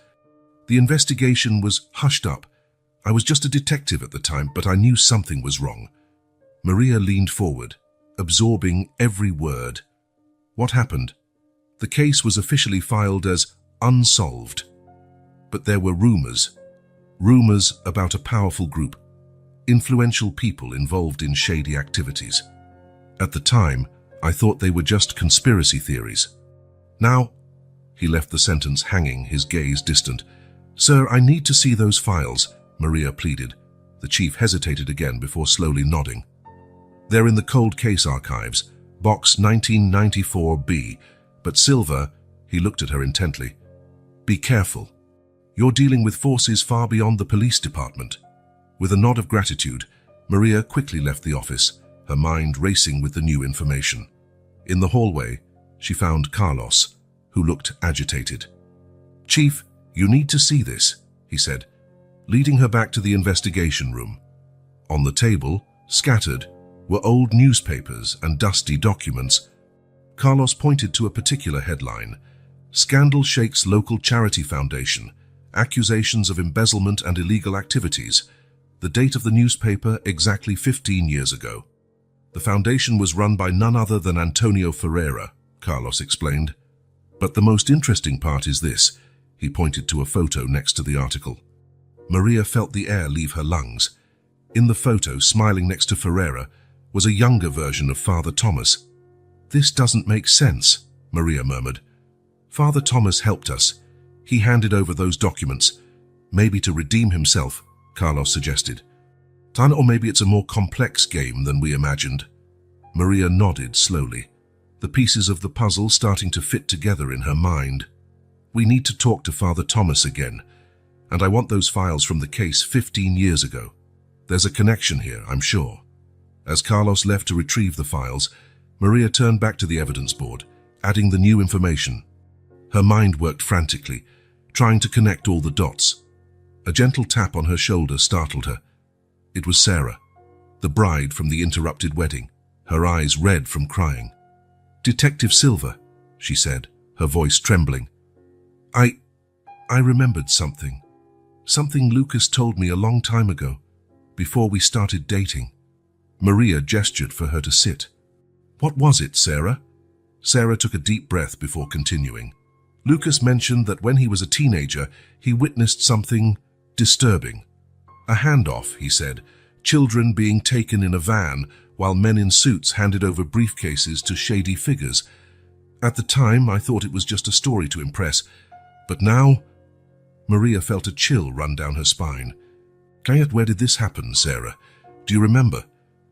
The investigation was hushed up. I was just a detective at the time, but I knew something was wrong. Maria leaned forward, absorbing every word. What happened? The case was officially filed as unsolved. But there were rumors about a powerful group, influential people involved in shady activities. At the time, I thought they were just conspiracy theories. Now, he left the sentence hanging, his gaze distant. Sir, I need to see those files, Maria pleaded. The chief hesitated again before slowly nodding. They're in the cold case archives, box 1994B. But Silva, he looked at her intently. Be careful. You're dealing with forces far beyond the police department. With a nod of gratitude, Maria quickly left the office, her mind racing with the new information. In the hallway, she found Carlos, who looked agitated. Chief, you need to see this, he said, leading her back to the investigation room. On the table, scattered, were old newspapers and dusty documents. Carlos pointed to a particular headline: Scandal shakes local charity foundation, accusations of embezzlement and illegal activities. The date of the newspaper exactly 15 years ago. The foundation was run by none other than Antonio Ferreira, Carlos explained. But the most interesting part is this. He pointed to a photo next to the article. Maria felt the air leave her lungs. In the photo, smiling next to Ferreira, was a younger version of Father Thomas. This doesn't make sense, Maria murmured. Father Thomas helped us. He handed over those documents. Maybe to redeem himself, Carlos suggested. Or maybe it's a more complex game than we imagined. Maria nodded slowly, the pieces of the puzzle starting to fit together in her mind. We need to talk to Father Thomas again, and I want those files from the case 15 years ago. There's a connection here, I'm sure. As Carlos left to retrieve the files, Maria turned back to the evidence board, adding the new information. Her mind worked frantically, trying to connect all the dots. A gentle tap on her shoulder startled her. It was Sarah, the bride from the interrupted wedding, her eyes red from crying. Detective Silva, she said, her voice trembling. I remembered something. Something Lucas told me a long time ago, before we started dating. Maria gestured for her to sit. What was it, Sarah? Sarah took a deep breath before continuing. Lucas mentioned that when he was a teenager, he witnessed something disturbing. A handoff, he said, children being taken in a van while men in suits handed over briefcases to shady figures. At the time, I thought it was just a story to impress, but now... Maria felt a chill run down her spine. Where did this happen, Sarah? Do you remember?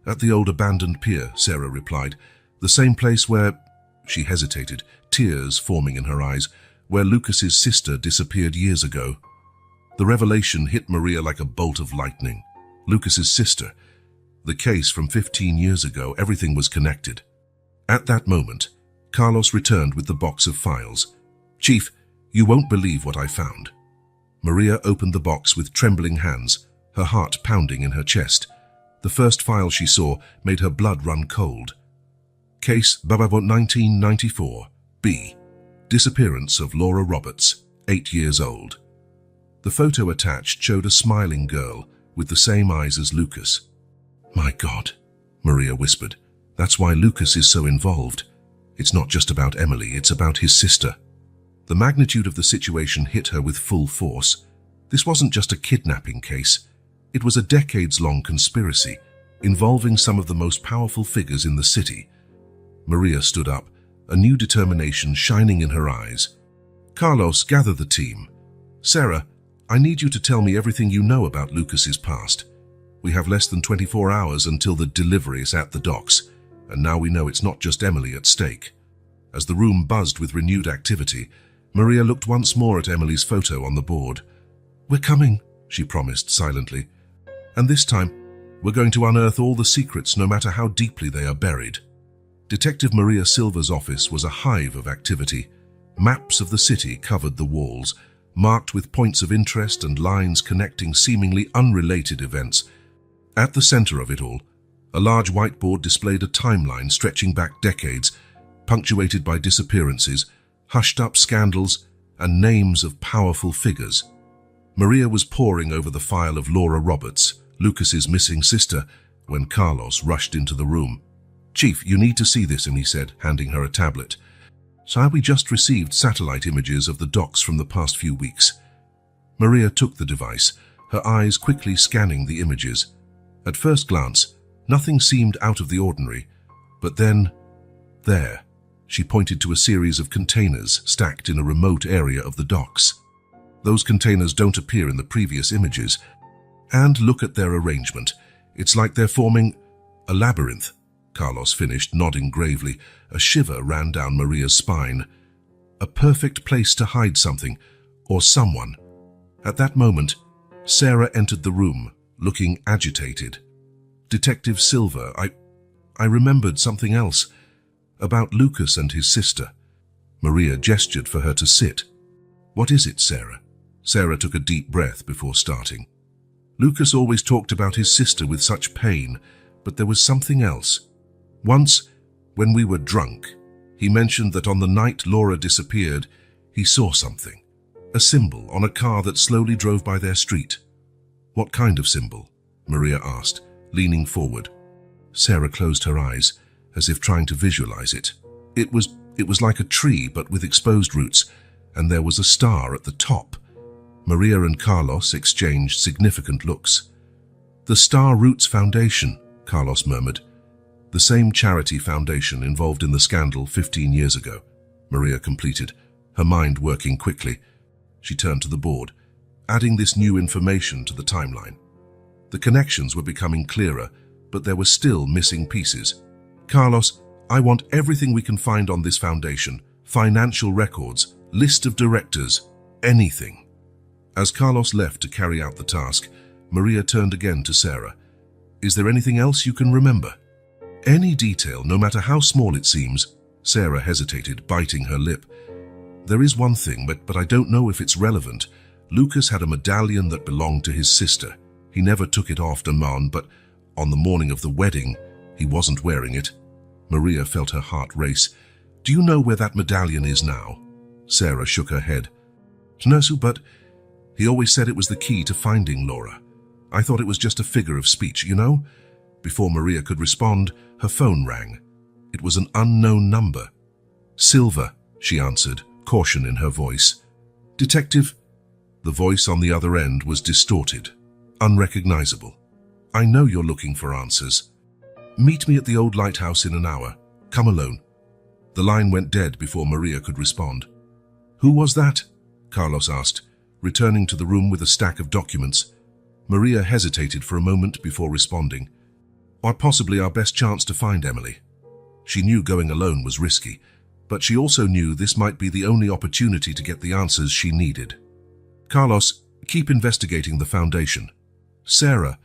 At the old abandoned pier, Sarah replied. The same place where... She hesitated, tears forming in her eyes, where Lucas's sister disappeared years ago. The revelation hit Maria like a bolt of lightning. Lucas's sister. The case from 15 years ago, everything was connected. At that moment, Carlos returned with the box of files. Chief, you won't believe what I found. Maria opened the box with trembling hands, her heart pounding in her chest. The first file she saw made her blood run cold. Case Bababot 1994, B. Disappearance of Laura Roberts, 8 years old. The photo attached showed a smiling girl with the same eyes as Lucas. My God, Maria whispered. That's why Lucas is so involved. It's not just about Emily, it's about his sister. The magnitude of the situation hit her with full force. This wasn't just a kidnapping case. It was a decades-long conspiracy involving some of the most powerful figures in the city. Maria stood up, a new determination shining in her eyes. Carlos, gather the team. Sarah, I need you to tell me everything you know about Lucas's past. We have less than 24 hours until the delivery is at the docks, and now we know it's not just Emily at stake. As the room buzzed with renewed activity, Maria looked once more at Emily's photo on the board. We're coming, she promised silently. And this time, we're going to unearth all the secrets no matter how deeply they are buried. Detective Maria Silva's office was a hive of activity. Maps of the city covered the walls, marked with points of interest and lines connecting seemingly unrelated events. At the center of it all, a large whiteboard displayed a timeline stretching back decades, punctuated by disappearances, hushed-up scandals, and names of powerful figures. Maria was poring over the file of Laura Roberts, Lucas's missing sister, when Carlos rushed into the room. Chief, you need to see this, he said, handing her a tablet. So we just received satellite images of the docks from the past few weeks. Maria took the device, her eyes quickly scanning the images. At first glance, nothing seemed out of the ordinary, but then, there, she pointed to a series of containers stacked in a remote area of the docks. Those containers don't appear in the previous images. And look at their arrangement. It's like they're forming a labyrinth. Carlos finished, nodding gravely. A shiver ran down Maria's spine. A perfect place to hide something, or someone. At that moment, Sarah entered the room, looking agitated. "Detective Silver, I remembered something else. About Lucas and his sister." Maria gestured for her to sit. "What is it, Sarah?" Sarah took a deep breath before starting. "Lucas always talked about his sister with such pain, but there was something else. Once, when we were drunk, he mentioned that on the night Laura disappeared, he saw something. A symbol on a car that slowly drove by their street." "What kind of symbol?" Maria asked, leaning forward. Sarah closed her eyes, as if trying to visualize it. It was like a tree, but with exposed roots, and there was a star at the top. Maria and Carlos exchanged significant looks. "The Star Roots Foundation," Carlos murmured. "The same charity foundation involved in the scandal 15 years ago," Maria completed, her mind working quickly. She turned to the board, adding this new information to the timeline. The connections were becoming clearer, but there were still missing pieces. "Carlos, I want everything we can find on this foundation. Financial records, list of directors, anything." As Carlos left to carry out the task, Maria turned again to Sarah. "Is there anything else you can remember?" "Any detail, no matter how small it seems." Sarah hesitated, biting her lip. "There is one thing, but I don't know if it's relevant. Lucas had a medallion that belonged to his sister. He never took it off Damon, but on the morning of the wedding, he wasn't wearing it." Maria felt her heart race. "Do you know where that medallion is now?" Sarah shook her head. "No, but he always said it was the key to finding Laura. I thought it was just a figure of speech, you know?" Before Maria could respond, her phone rang. It was an unknown number. "Silver," she answered, caution in her voice. "Detective?" The voice on the other end was distorted, unrecognizable. "I know you're looking for answers. Meet me at the old lighthouse in an hour. Come alone." The line went dead before Maria could respond. "Who was that?" Carlos asked, returning to the room with a stack of documents. Maria hesitated for a moment before responding. "Or possibly our best chance to find Emily." She knew going alone was risky, but she also knew this might be the only opportunity to get the answers she needed. "Carlos, keep investigating the foundation. Sarah,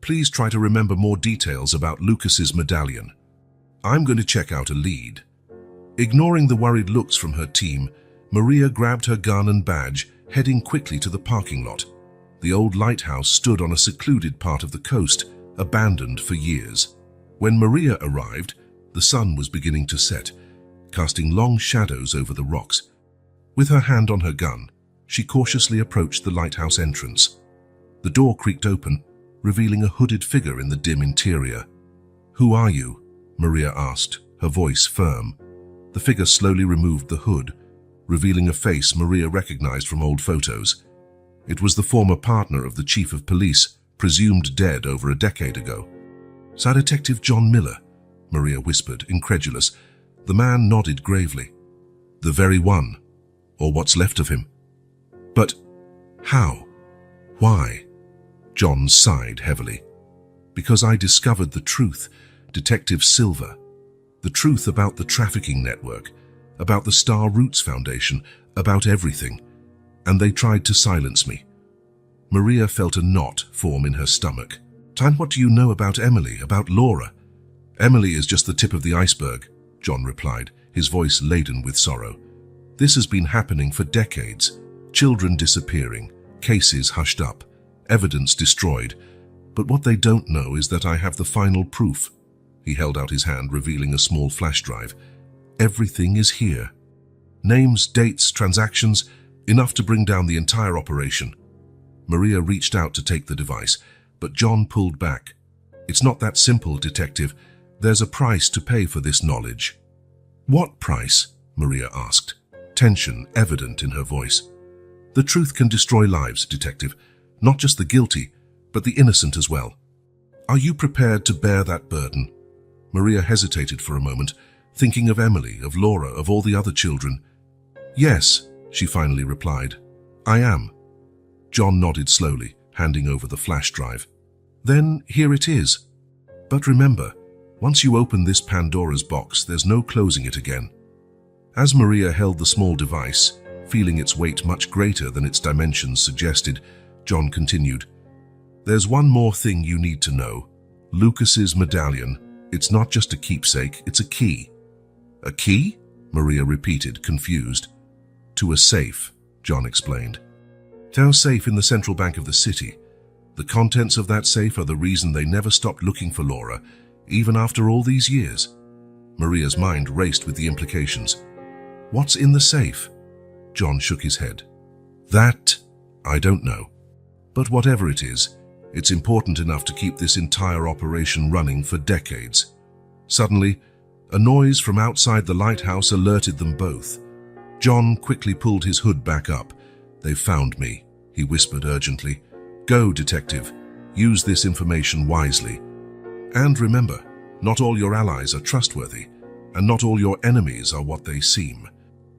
please try to remember more details about Lucas's medallion. I'm going to check out a lead." Ignoring the worried looks from her team, Maria grabbed her gun and badge, heading quickly to the parking lot. The old lighthouse stood on a secluded part of the coast, abandoned for years. When Maria arrived, the sun was beginning to set, casting long shadows over the rocks. With her hand on her gun, she cautiously approached the lighthouse entrance. The door creaked open, revealing a hooded figure in the dim interior. "Who are you?" Maria asked, her voice firm. The figure slowly removed the hood, revealing a face Maria recognized from old photos. It was the former partner of the chief of police, presumed dead over a decade ago. "Sir Detective John Miller," Maria whispered, incredulous. The man nodded gravely. "The very one, or what's left of him." "But how? Why?" John sighed heavily. "Because I discovered the truth, Detective Silver. The truth about the trafficking network, about the Star Roots Foundation, about everything. And they tried to silence me." Maria felt a knot form in her stomach. "And what do you know about Emily, about Laura?" "Emily is just the tip of the iceberg," John replied, his voice laden with sorrow. "This has been happening for decades. Children disappearing, cases hushed up, evidence destroyed. But what they don't know is that I have the final proof." He held out his hand, revealing a small flash drive. "Everything is here. Names, dates, transactions, enough to bring down the entire operation." Maria reached out to take the device, but John pulled back. "It's not that simple, Detective. There's a price to pay for this knowledge." "What price?" Maria asked, tension evident in her voice. "The truth can destroy lives, Detective. Not just the guilty, but the innocent as well. Are you prepared to bear that burden?" Maria hesitated for a moment, thinking of Emily, of Laura, of all the other children. "Yes," she finally replied. "I am." John nodded slowly, handing over the flash drive. "Then here it is. But remember, once you open this Pandora's box, there's no closing it again. As Maria held the small device, feeling its weight much greater than its dimensions suggested, John continued, "There's one more thing you need to know. Lucas's medallion. It's not just a keepsake, it's a key." "A key?" Maria repeated, confused. "To a safe," John explained. "To a safe in the central bank of the city. The contents of that safe are the reason they never stopped looking for Laura, even after all these years." Maria's mind raced with the implications. "What's in the safe?" John shook his head. "That, I don't know. But whatever it is, it's important enough to keep this entire operation running for decades." Suddenly, a noise from outside the lighthouse alerted them both. John quickly pulled his hood back up. "They've found me," he whispered urgently. "Go, detective. Use this information wisely. And remember, not all your allies are trustworthy, and not all your enemies are what they seem."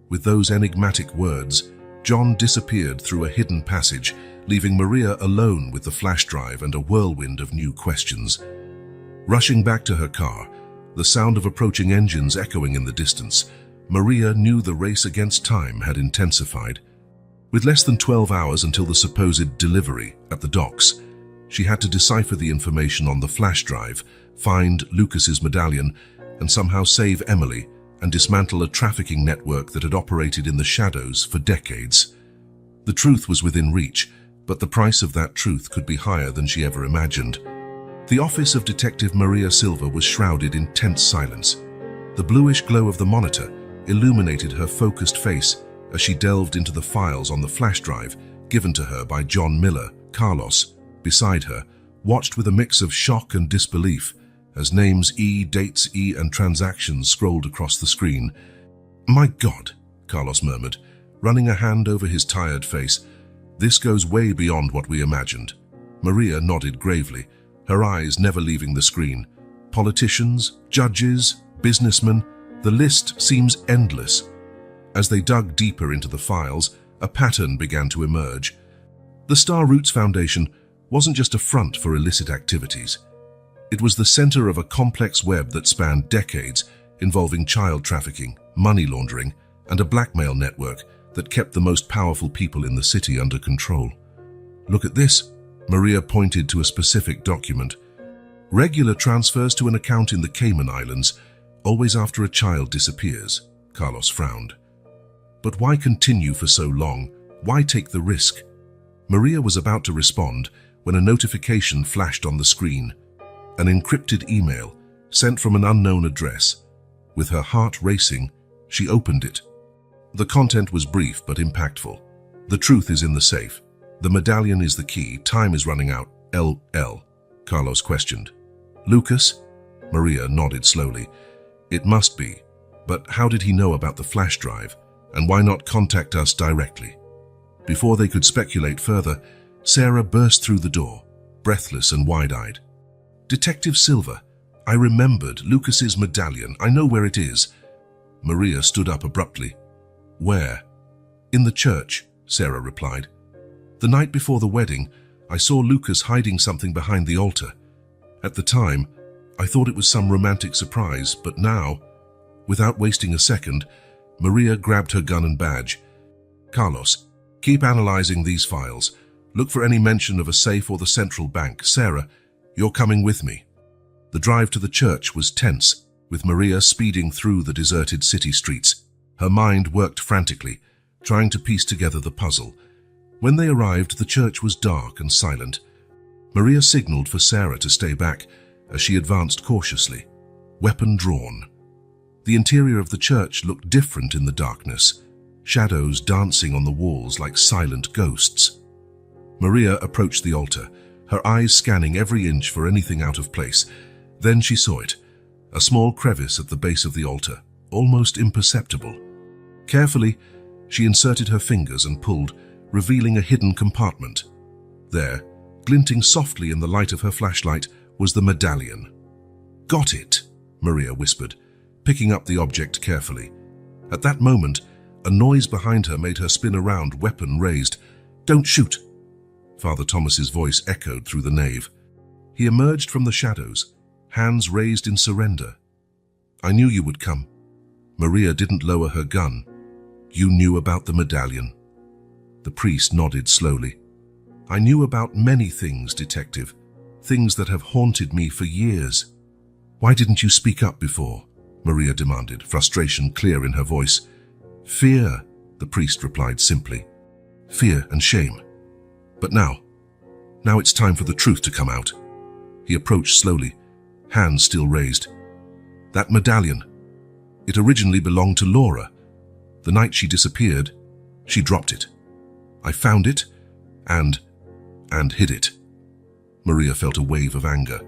With those enigmatic words, John disappeared through a hidden passage, leaving Maria alone with the flash drive and a whirlwind of new questions. Rushing back to her car, the sound of approaching engines echoing in the distance, Maria knew the race against time had intensified. With less than 12 hours until the supposed delivery at the docks, she had to decipher the information on the flash drive, find Lucas's medallion, and somehow save Emily and dismantle a trafficking network that had operated in the shadows for decades. The truth was within reach, but the price of that truth could be higher than she ever imagined. The office of Detective Maria Silva was shrouded in tense silence. The bluish glow of the monitor illuminated her focused face as she delved into the files on the flash drive given to her by John Miller. Carlos, beside her, watched with a mix of shock and disbelief as names E, dates E, and transactions scrolled across the screen. "My God," Carlos murmured, running a hand over his tired face. "This goes way beyond what we imagined." Maria nodded gravely, her eyes never leaving the screen. Politicians, judges, businessmen, the list seems endless. As they dug deeper into the files, a pattern began to emerge. The Star Roots Foundation wasn't just a front for illicit activities. It was the center of a complex web that spanned decades, involving child trafficking, money laundering, and a blackmail network that kept the most powerful people in the city under control. "Look at this," Maria pointed to a specific document. "Regular transfers to an account in the Cayman Islands, always after a child disappears," Carlos frowned. "But why continue for so long? Why take the risk?" Maria was about to respond when a notification flashed on the screen. An encrypted email sent from an unknown address. With her heart racing, she opened it. The content was brief but impactful. "The truth is in the safe. The medallion is the key. Time is running out. LL," Carlos questioned. "Lucas?" Maria nodded slowly. "It must be. But how did he know about the flash drive? And why not contact us directly?" Before they could speculate further, Sarah burst through the door, breathless and wide-eyed. "Detective Silva, I remembered Lucas's medallion. I know where it is." Maria stood up abruptly. "Where?" "In the church," Sarah replied. "The night before the wedding, I saw Lucas hiding something behind the altar. At the time, I thought it was some romantic surprise, but now..." Without wasting a second, Maria grabbed her gun and badge. "Carlos, keep analyzing these files. Look for any mention of a safe or the central bank. Sarah, you're coming with me." The drive to the church was tense, with Maria speeding through the deserted city streets. Her mind worked frantically, trying to piece together the puzzle. When they arrived, the church was dark and silent. Maria signaled for Sarah to stay back as she advanced cautiously, weapon drawn. The interior of the church looked different in the darkness, shadows dancing on the walls like silent ghosts. Maria approached the altar, her eyes scanning every inch for anything out of place. Then she saw it, a small crevice at the base of the altar, almost imperceptible. Carefully, she inserted her fingers and pulled, revealing a hidden compartment. There, glinting softly in the light of her flashlight, was the medallion. "Got it," Maria whispered, picking up the object carefully. At that moment, a noise behind her made her spin around, weapon raised. "Don't shoot!" Father Thomas's voice echoed through the nave. He emerged from the shadows, hands raised in surrender. "I knew you would come." Maria didn't lower her gun. You knew about the medallion. The priest nodded slowly. I knew about many things, detective. Things that have haunted me for years. Why didn't you speak up before? Maria demanded, frustration clear in her voice. Fear, the priest replied simply. Fear and shame. But now it's time for the truth to come out. He approached slowly, hands still raised. That medallion, it originally belonged to Laura. The night she disappeared, she dropped it. I found it and hid it. Maria felt a wave of anger.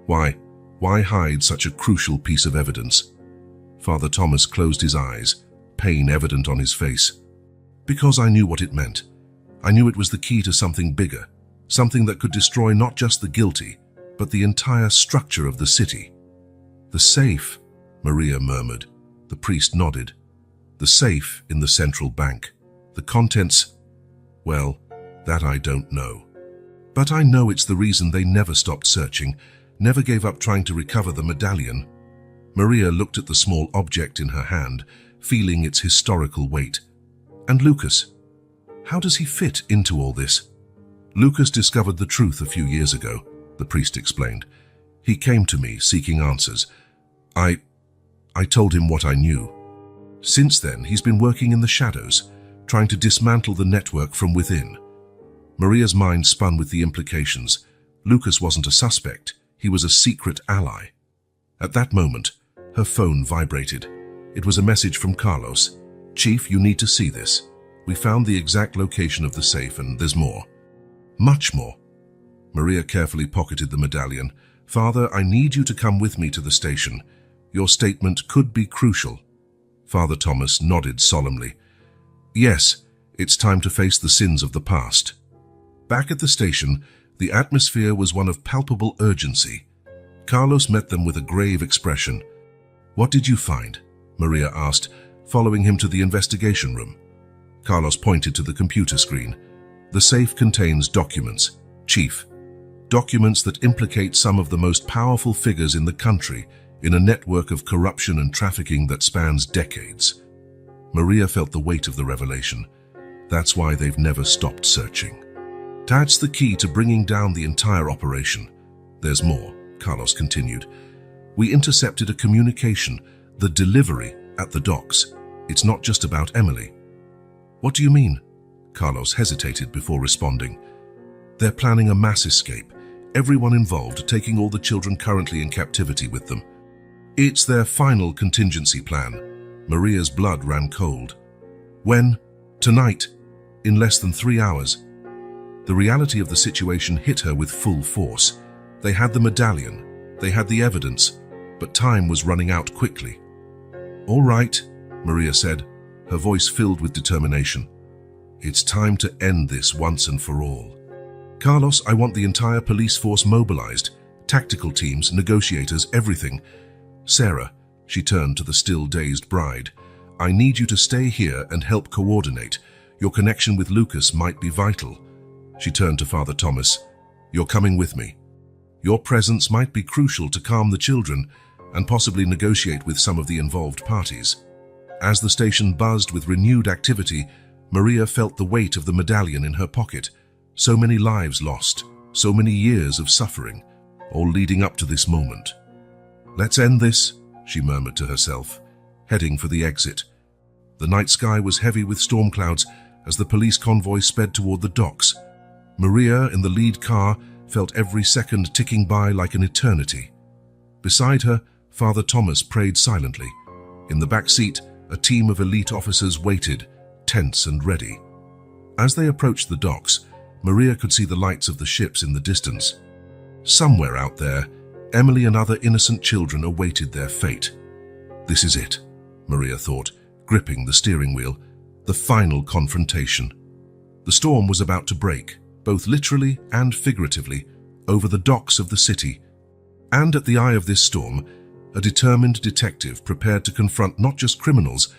Why hide such a crucial piece of evidence? Father Thomas closed his eyes, pain evident on his face. Because I knew what it meant. I knew it was the key to something bigger, something that could destroy not just the guilty, but the entire structure of the city. The safe, Maria murmured. The priest nodded. The safe in the central bank. The contents, well, that I don't know. But I know it's the reason they never stopped searching, never gave up trying to recover the medallion. Maria looked at the small object in her hand, feeling its historical weight. And Lucas? How does he fit into all this? Lucas discovered the truth a few years ago, the priest explained. He came to me seeking answers. I told him what I knew. Since then, he's been working in the shadows, trying to dismantle the network from within. Maria's mind spun with the implications. Lucas wasn't a suspect. He was a secret ally. At that moment, her phone vibrated. It was a message from Carlos. Chief, you need to see this. We found the exact location of the safe and there's more. Much more. Maria carefully pocketed the medallion. Father, I need you to come with me to the station. Your statement could be crucial. Father Thomas nodded solemnly. Yes, it's time to face the sins of the past. Back at the station, the atmosphere was one of palpable urgency. Carlos met them with a grave expression. What did you find? Maria asked, following him to the investigation room. Carlos pointed to the computer screen. The safe contains documents, Chief. Documents that implicate some of the most powerful figures in the country in a network of corruption and trafficking that spans decades. Maria felt the weight of the revelation. That's why they've never stopped searching. That's the key to bringing down the entire operation. There's more, Carlos continued. We intercepted a communication, the delivery, at the docks. It's not just about Emily. What do you mean? Carlos hesitated before responding. They're planning a mass escape, everyone involved taking all the children currently in captivity with them. It's their final contingency plan. Maria's blood ran cold. When? Tonight, in less than 3 hours. The reality of the situation hit her with full force. They had the medallion, they had the evidence, but time was running out quickly. All right, Maria said, her voice filled with determination. It's time to end this once and for all. Carlos, I want the entire police force mobilized, tactical teams, negotiators, everything. Sarah, she turned to the still dazed bride, I need you to stay here and help coordinate. Your connection with Lucas might be vital. She turned to Father Thomas. You're coming with me. Your presence might be crucial to calm the children and possibly negotiate with some of the involved parties. As the station buzzed with renewed activity, Maria felt the weight of the medallion in her pocket. So many lives lost, so many years of suffering, all leading up to this moment. Let's end this, she murmured to herself, heading for the exit. The night sky was heavy with storm clouds as the police convoy sped toward the docks. Maria, in the lead car, felt every second ticking by like an eternity. Beside her, Father Thomas prayed silently. In the back seat, a team of elite officers waited, tense and ready. As they approached the docks, Maria could see the lights of the ships in the distance. Somewhere out there, Emily and other innocent children awaited their fate. This is it, Maria thought, gripping the steering wheel. The final confrontation. The storm was about to break, both literally and figuratively, over the docks of the city. And at the eye of this storm, a determined detective prepared to confront not just criminals,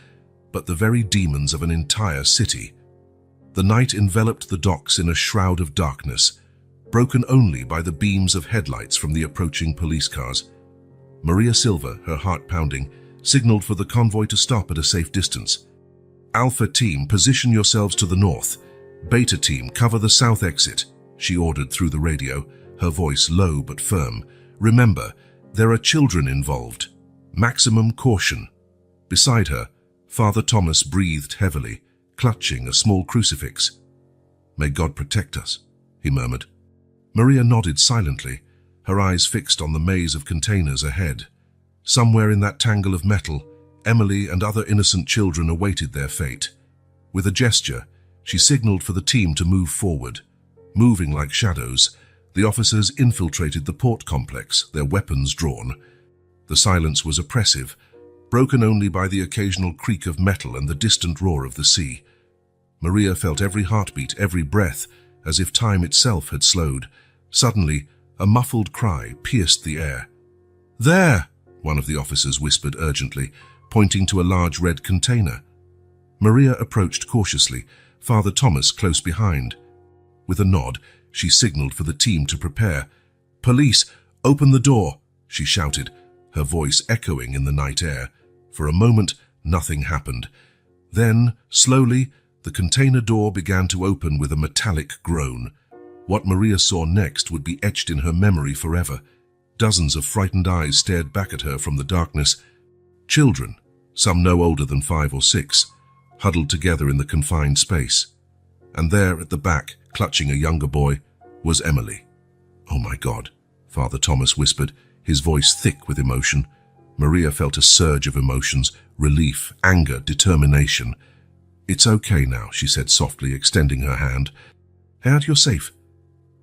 but the very demons of an entire city. The night enveloped the docks in a shroud of darkness, broken only by the beams of headlights from the approaching police cars. Maria Silva, her heart pounding, signaled for the convoy to stop at a safe distance. Alpha Team, position yourselves to the north. Beta Team, cover the south exit, she ordered through the radio, her voice low but firm. Remember, there are children involved. Maximum caution. Beside her, Father Thomas breathed heavily, clutching a small crucifix. May God protect us, he murmured. Maria nodded silently, her eyes fixed on the maze of containers ahead. Somewhere in that tangle of metal, Emily and other innocent children awaited their fate. With a gesture, she signaled for the team to move forward. Moving like shadows, the officers infiltrated the port complex, their weapons drawn. The silence was oppressive, broken only by the occasional creak of metal and the distant roar of the sea. Maria felt every heartbeat, every breath, as if time itself had slowed. Suddenly, a muffled cry pierced the air. "There!" one of the officers whispered urgently, pointing to a large red container. Maria approached cautiously, Father Thomas close behind. With a nod, she signaled for the team to prepare. "Police, open the door!" she shouted, her voice echoing in the night air. For a moment, nothing happened. Then, slowly, the container door began to open with a metallic groan. What Maria saw next would be etched in her memory forever. Dozens of frightened eyes stared back at her from the darkness. Children, some no older than 5 or 6, huddled together in the confined space. And there at the back, clutching a younger boy, was Emily. "Oh my God," Father Thomas whispered, his voice thick with emotion. Maria felt a surge of emotions, relief, anger, determination. "It's okay now," she said softly, extending her hand. "Dad, you're safe."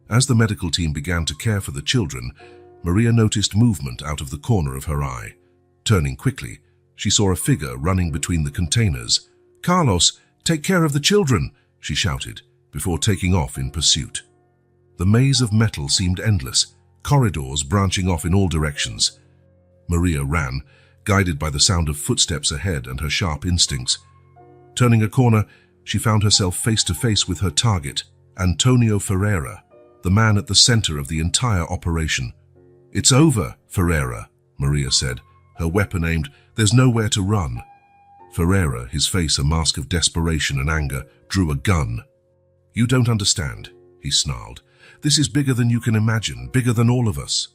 As the medical team began to care for the children, Maria noticed movement out of the corner of her eye. Turning quickly, she saw a figure running between the containers. "Carlos, take care of the children," she shouted, before taking off in pursuit. The maze of metal seemed endless, corridors branching off in all directions. Maria ran, guided by the sound of footsteps ahead and her sharp instincts. Turning a corner, she found herself face to face with her target, Antonio Ferreira, the man at the center of the entire operation. "It's over, Ferreira," Maria said, her weapon aimed. "There's nowhere to run." Ferreira, his face a mask of desperation and anger, drew a gun. "You don't understand," he snarled. "This is bigger than you can imagine, bigger than all of us."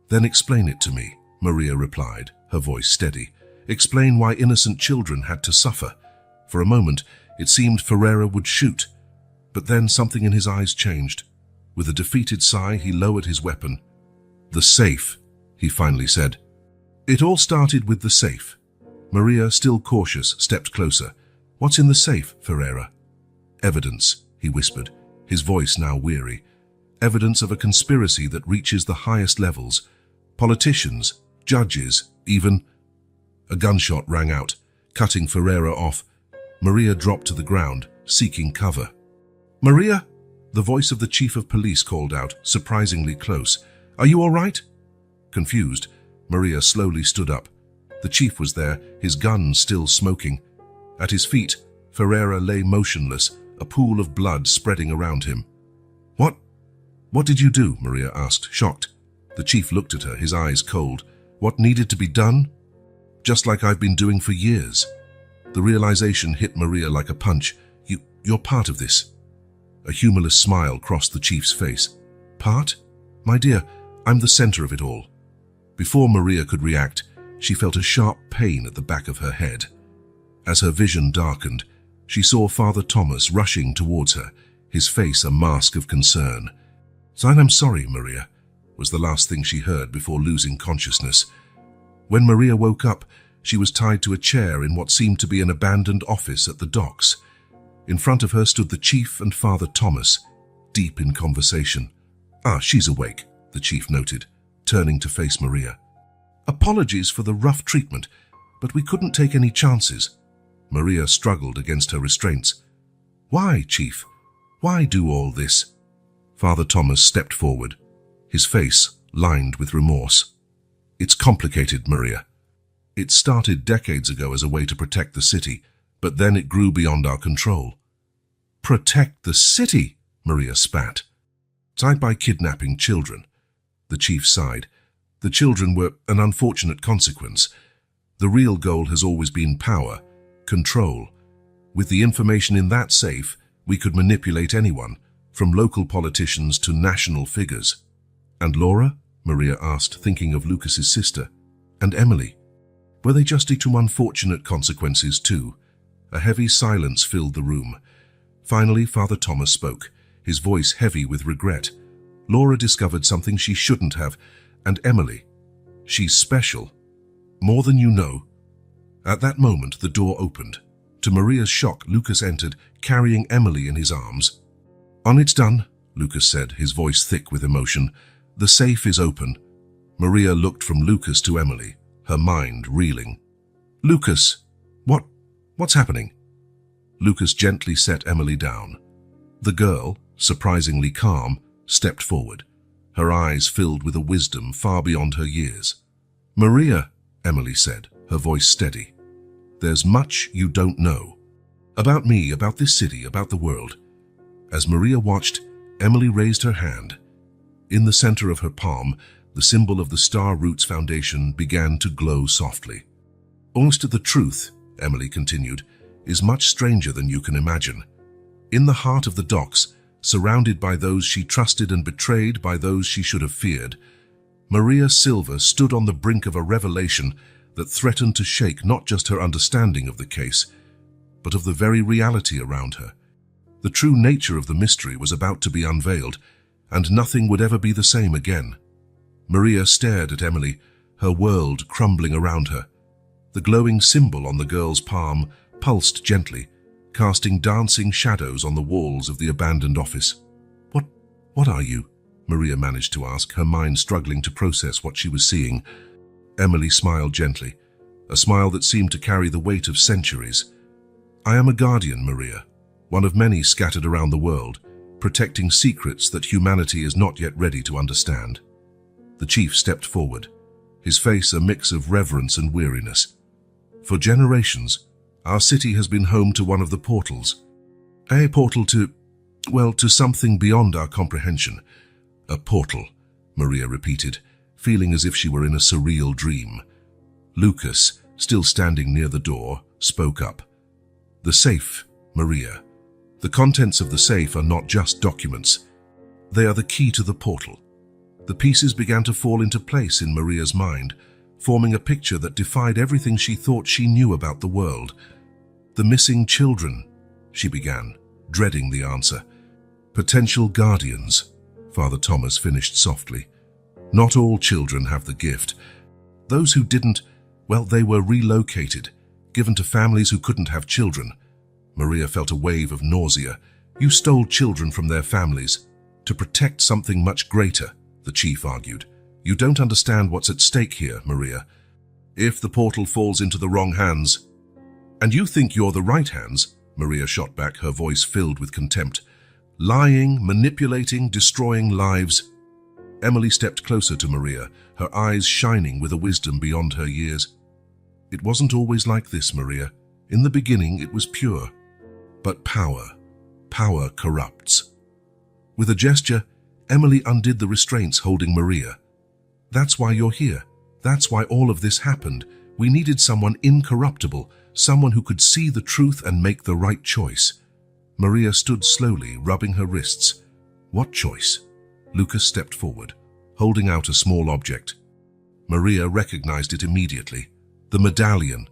"Then explain it to me," Maria replied, her voice steady. "Explain why innocent children had to suffer." For a moment, it seemed Ferreira would shoot, but then something in his eyes changed. With a defeated sigh, he lowered his weapon. "The safe," he finally said. "It all started with the safe." Maria, still cautious, stepped closer. "What's in the safe, Ferreira?" "Evidence," he whispered, his voice now weary. "Evidence of a conspiracy that reaches the highest levels. Politicians, judges, even—" A gunshot rang out, cutting Ferreira off. Maria dropped to the ground, seeking cover. "Maria?" The voice of the chief of police called out, surprisingly close. "Are you all right?" Confused, Maria slowly stood up. The chief was there, his gun still smoking. At his feet, Ferreira lay motionless, a pool of blood spreading around him. What did you do?" Maria asked, shocked. The chief looked at her, his eyes cold. "What needed to be done?" "Just like I've been doing for years." The realization hit Maria like a punch. You're part of this." A humorless smile crossed the chief's face. "Part? My dear, I'm the center of it all." Before Maria could react, she felt a sharp pain at the back of her head. As her vision darkened, she saw Father Thomas rushing towards her, his face a mask of concern. "I'm sorry, Maria," was the last thing she heard before losing consciousness. When Maria woke up, she was tied to a chair in what seemed to be an abandoned office at the docks. In front of her stood the chief and Father Thomas, deep in conversation. She's awake," the chief noted, turning to face Maria. "Apologies for the rough treatment, but we couldn't take any chances." Maria struggled against her restraints. "Why, Chief? Why do all this?" Father Thomas stepped forward, his face lined with remorse. "It's complicated, Maria. It started decades ago as a way to protect the city, but then it grew beyond our control." "Protect the city?" Maria spat. "Tied by kidnapping children." The chief sighed. "The children were an unfortunate consequence. The real goal has always been power, control. With the information in that safe, we could manipulate anyone, from local politicians to national figures. And Laura? Maria asked, thinking of Lucas's sister. And Emily? Were they just to unfortunate consequences too? A heavy silence filled the room. Finally, Father Thomas spoke, his voice heavy with regret. Laura discovered something she shouldn't have, and Emily. She's special. More than you know. At that moment, the door opened. To Maria's shock, Lucas entered, carrying Emily in his arms. It's done, Lucas said, his voice thick with emotion. The safe is open. Maria looked from Lucas to Emily, her mind reeling. Lucas, what's happening? Lucas gently set Emily down. The girl, surprisingly calm, stepped forward, her eyes filled with a wisdom far beyond her years. Maria, Emily said, her voice steady. There's much you don't know. About me, about this city, about the world. As Maria watched, Emily raised her hand. In the center of her palm, the symbol of the Star Roots Foundation began to glow softly. Almost the truth, Emily continued, is much stranger than you can imagine. In the heart of the docks, surrounded by those she trusted and betrayed by those she should have feared, Maria Silva stood on the brink of a revelation that threatened to shake not just her understanding of the case, but of the very reality around her. The true nature of the mystery was about to be unveiled, and nothing would ever be the same again. Maria stared at Emily, her world crumbling around her. The glowing symbol on the girl's palm pulsed gently, casting dancing shadows on the walls of the abandoned office. What are you? Maria managed to ask, her mind struggling to process what she was seeing. Emily smiled gently, a smile that seemed to carry the weight of centuries. I am a guardian, Maria, one of many scattered around the world, protecting secrets that humanity is not yet ready to understand. The chief stepped forward, his face a mix of reverence and weariness. For generations, our city has been home to one of the portals. A portal to something beyond our comprehension. A portal, Maria repeated, feeling as if she were in a surreal dream. Lucas, still standing near the door, spoke up. The safe, Maria. The contents of the safe are not just documents. They are the key to the portal. The pieces began to fall into place in Maria's mind, forming a picture that defied everything she thought she knew about the world. The missing children, she began, dreading the answer. Potential guardians, Father Thomas finished softly. Not all children have the gift. Those who didn't, they were relocated, given to families who couldn't have children. Maria felt a wave of nausea. You stole children from their families to protect something much greater, the chief argued. You don't understand what's at stake here, Maria. If the portal falls into the wrong hands, and you think you're the right hands, Maria shot back, her voice filled with contempt. Lying, manipulating, destroying lives. Emily stepped closer to Maria, her eyes shining with a wisdom beyond her years. It wasn't always like this, Maria. In the beginning, it was pure. But power corrupts. With a gesture, Emily undid the restraints holding Maria. That's why you're here. That's why all of this happened. We needed someone incorruptible, someone who could see the truth and make the right choice. Maria stood slowly, rubbing her wrists. What choice? Lucas stepped forward, holding out a small object. Maria recognized it immediately. The medallion.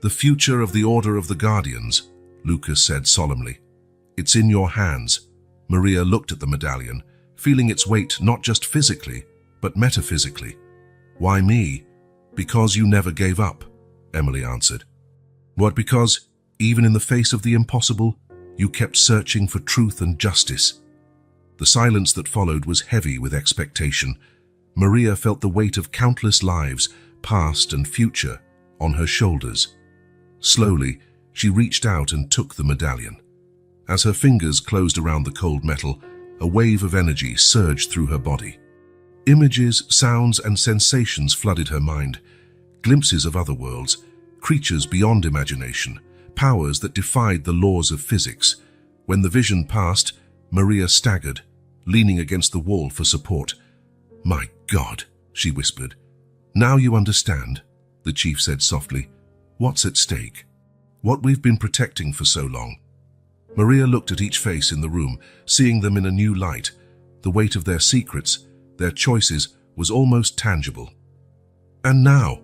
The future of the Order of the Guardians, Lucas said solemnly. It's in your hands. Maria looked at the medallion, feeling its weight not just physically, but metaphysically. Why me? Because you never gave up, Emily answered. What, because, even in the face of the impossible, you kept searching for truth and justice? The silence that followed was heavy with expectation. Maria felt the weight of countless lives, past and future, on her shoulders. Slowly, she reached out and took the medallion. As her fingers closed around the cold metal, a wave of energy surged through her body. Images, sounds, and sensations flooded her mind. Glimpses of other worlds, creatures beyond imagination, powers that defied the laws of physics. When the vision passed, Maria staggered, leaning against the wall for support. My God, she whispered. Now you understand. the chief said softly. What's at stake? What we've been protecting for so long. Maria looked at each face in the room, seeing them in a new light. The weight of their secrets, their choices, was almost tangible. And now?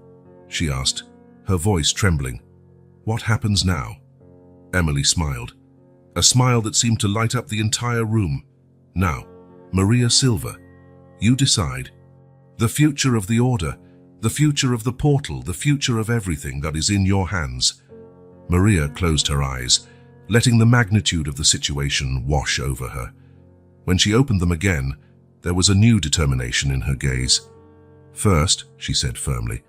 She asked, her voice trembling. What happens now? Emily smiled, a smile that seemed to light up the entire room. Now, Maria Silva, you decide. The future of the Order, the future of the portal, the future of everything that is in your hands. Maria closed her eyes, letting the magnitude of the situation wash over her. When she opened them again, there was a new determination in her gaze. First, she said firmly,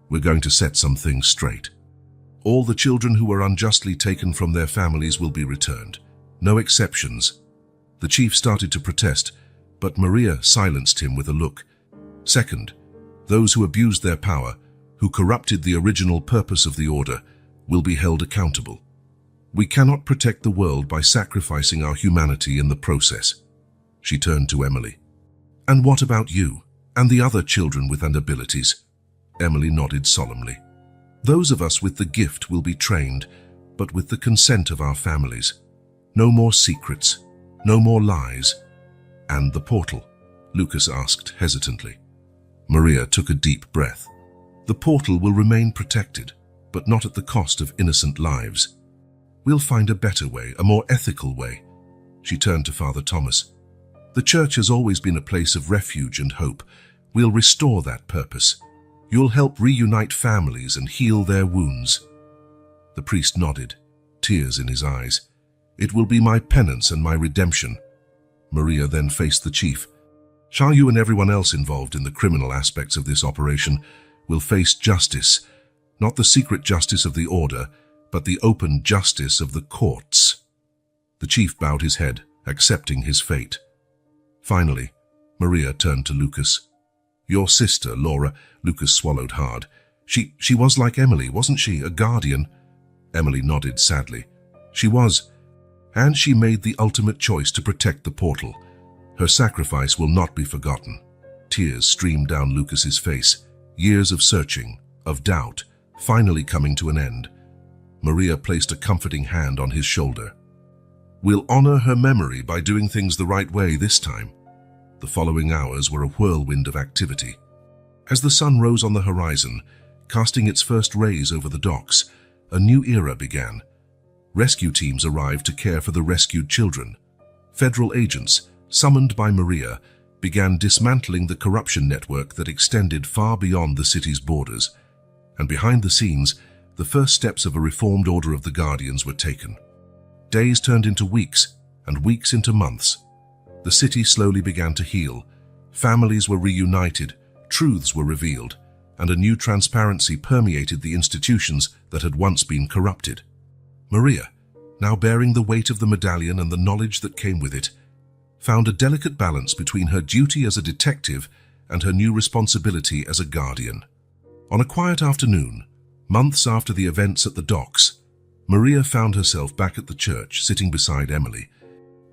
we're going to set some things straight. All the children who were unjustly taken from their families will be returned. No exceptions. The chief started to protest, but Maria silenced him with a look. Second, those who abused their power, who corrupted the original purpose of the Order, will be held accountable. We cannot protect the world by sacrificing our humanity in the process. She turned to Emily. And what about you, and the other children with abilities? Emily nodded solemnly. Those of us with the gift will be trained, but with the consent of our families. No more secrets, no more lies. And the portal? Lucas asked hesitantly. Maria took a deep breath. The portal will remain protected, but not at the cost of innocent lives. We'll find a better way, a more ethical way. She turned to Father Thomas. The church has always been a place of refuge and hope. We'll restore that purpose. You'll help reunite families and heal their wounds. The priest nodded, tears in his eyes. It will be my penance and my redemption. Maria then faced the chief. Shall you and everyone else involved in the criminal aspects of this operation will face justice, not the secret justice of the Order, but the open justice of the courts. The chief bowed his head, accepting his fate. Finally, Maria turned to Lucas. Your sister, Laura. Lucas swallowed hard. She was like Emily, wasn't she? A guardian? Emily nodded sadly. She was, and she made the ultimate choice to protect the portal. Her sacrifice will not be forgotten. Tears streamed down Lucas's face. Years of searching, of doubt, finally coming to an end. Maria placed a comforting hand on his shoulder. We'll honor her memory by doing things the right way this time. The following hours were a whirlwind of activity. As the sun rose on the horizon, casting its first rays over the docks, a new era began. Rescue teams arrived to care for the rescued children. Federal agents, summoned by Maria, began dismantling the corruption network that extended far beyond the city's borders. And behind the scenes, the first steps of a reformed Order of the Guardians were taken. Days turned into weeks, and weeks into months. The city slowly began to heal. Families were reunited, truths were revealed, and a new transparency permeated the institutions that had once been corrupted. Maria, now bearing the weight of the medallion and the knowledge that came with it, found a delicate balance between her duty as a detective and her new responsibility as a guardian. On a quiet afternoon, months after the events at the docks, Maria found herself back at the church, sitting beside Emily.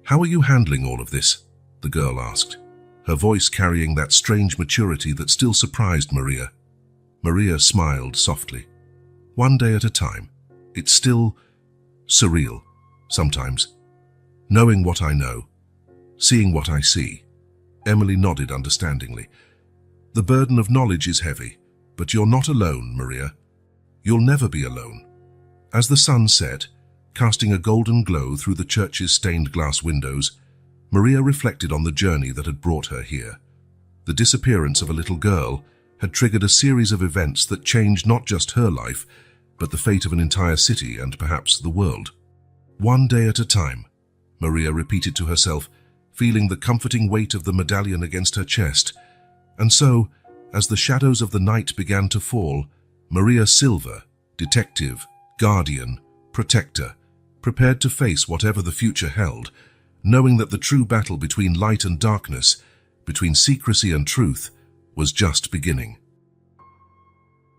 How are you handling all of this? The girl asked, her voice carrying that strange maturity that still surprised Maria. Maria smiled softly. One day at a time. It's still surreal, sometimes. Knowing what I know, seeing what I see. Emily nodded understandingly. The burden of knowledge is heavy, but you're not alone, Maria. You'll never be alone. As the sun set, casting a golden glow through the church's stained glass windows, Maria reflected on the journey that had brought her here. The disappearance of a little girl had triggered a series of events that changed not just her life, but the fate of an entire city and perhaps the world. One day at a time, Maria repeated to herself, feeling the comforting weight of the medallion against her chest. And so, as the shadows of the night began to fall, Maria Silva, detective, guardian, protector, prepared to face whatever the future held, knowing that the true battle between light and darkness, between secrecy and truth, was just beginning.